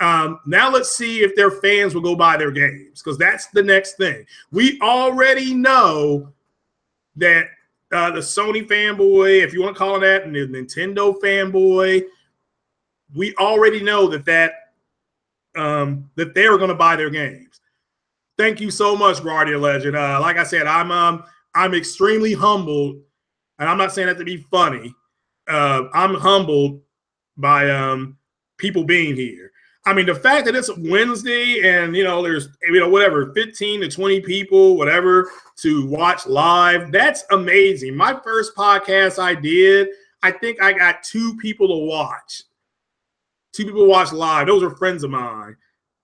Now let's see if their fans will go buy their games, because that's the next thing. We already know that the Sony fanboy, if you want to call it that, and the Nintendo fanboy, we already know that they're going to buy their games. Thank you so much, Guardian Legend. Like I said, I'm extremely humbled, and I'm not saying that to be funny. I'm humbled by people being here. I mean, the fact that it's Wednesday and, you know, there's, you know, whatever, 15 to 20 people, whatever, to watch live, that's amazing. My first podcast I did, I think I got 2 people to watch. 2 people watch live. Those are friends of mine.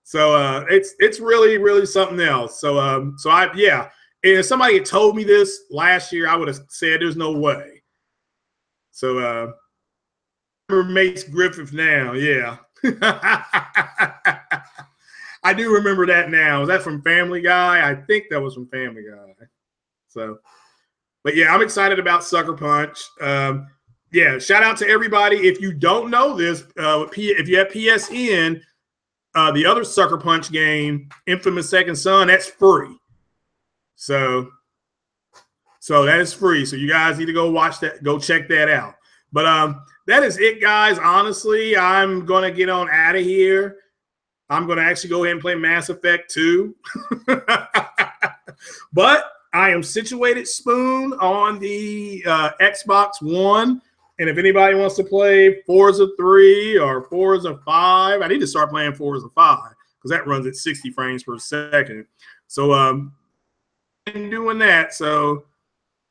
So it's really, really something else. So and if somebody had told me this last year, I would have said there's no way. So remember Mace Griffith now, yeah. I do remember that now. Was that from Family Guy? I think that was from Family Guy. So, but yeah, I'm excited about Sucker Punch. Yeah, shout out to everybody. If you don't know this, if you have PSN, the other Sucker Punch game, Infamous Second Son, that's free. So that is free. So you guys need to go watch that, go check that out. But that is it, guys. Honestly, I'm going to get on out of here. I'm going to actually go ahead and play Mass Effect 2. But I am situated, Spoon, on the Xbox One. And if anybody wants to play Forza 3 or Forza 5, I need to start playing Forza 5 because that runs at 60 frames per second. So I'm doing that. So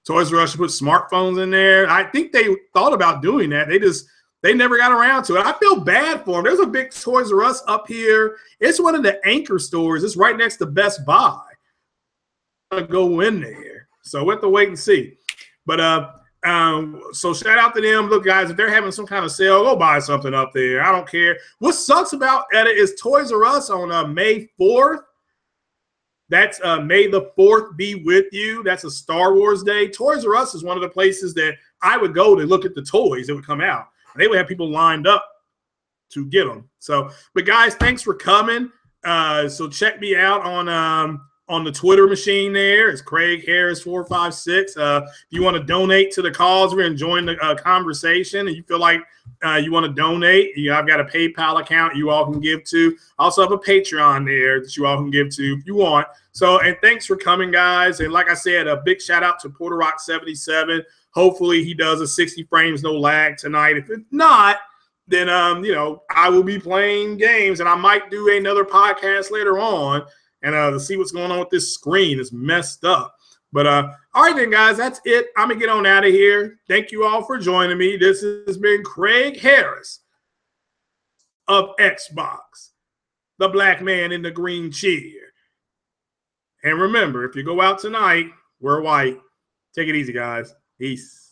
Toys R Us should put smartphones in there. I think they thought about doing that. They never got around to it. I feel bad for them. There's a big Toys R Us up here. It's one of the anchor stores. It's right next to Best Buy. I'm gonna go in there. So we'll have to wait and see. But so shout out to them. Look, guys, if they're having some kind of sale, go buy something up there. I don't care. What sucks about it is Toys R Us on May 4th. That's May the 4th be with you. That's a Star Wars day. Toys R Us is one of the places that I would go to look at the toys that would come out. They would have people lined up to get them. So, but guys, thanks for coming. So check me out on the Twitter machine there. It's Craig Harris 456. If you want to donate to the cause, we're enjoying the conversation, and you feel like you want to donate, I've got a PayPal account you all can give to. I also have a Patreon there that you all can give to if you want. So, and thanks for coming, guys. And like I said, a big shout out to Porter Rock 77. Hopefully he does a 60 frames no lag tonight. If it's not, then I will be playing games, and I might do another podcast later on and to see what's going on with this screen. It's messed up. But all right then, guys, that's it. I'm gonna get on out of here. Thank you all for joining me. This has been Craig Harris of Xbox, the black man in the green chair. And remember, if you go out tonight, wear white. Take it easy, guys. Peace.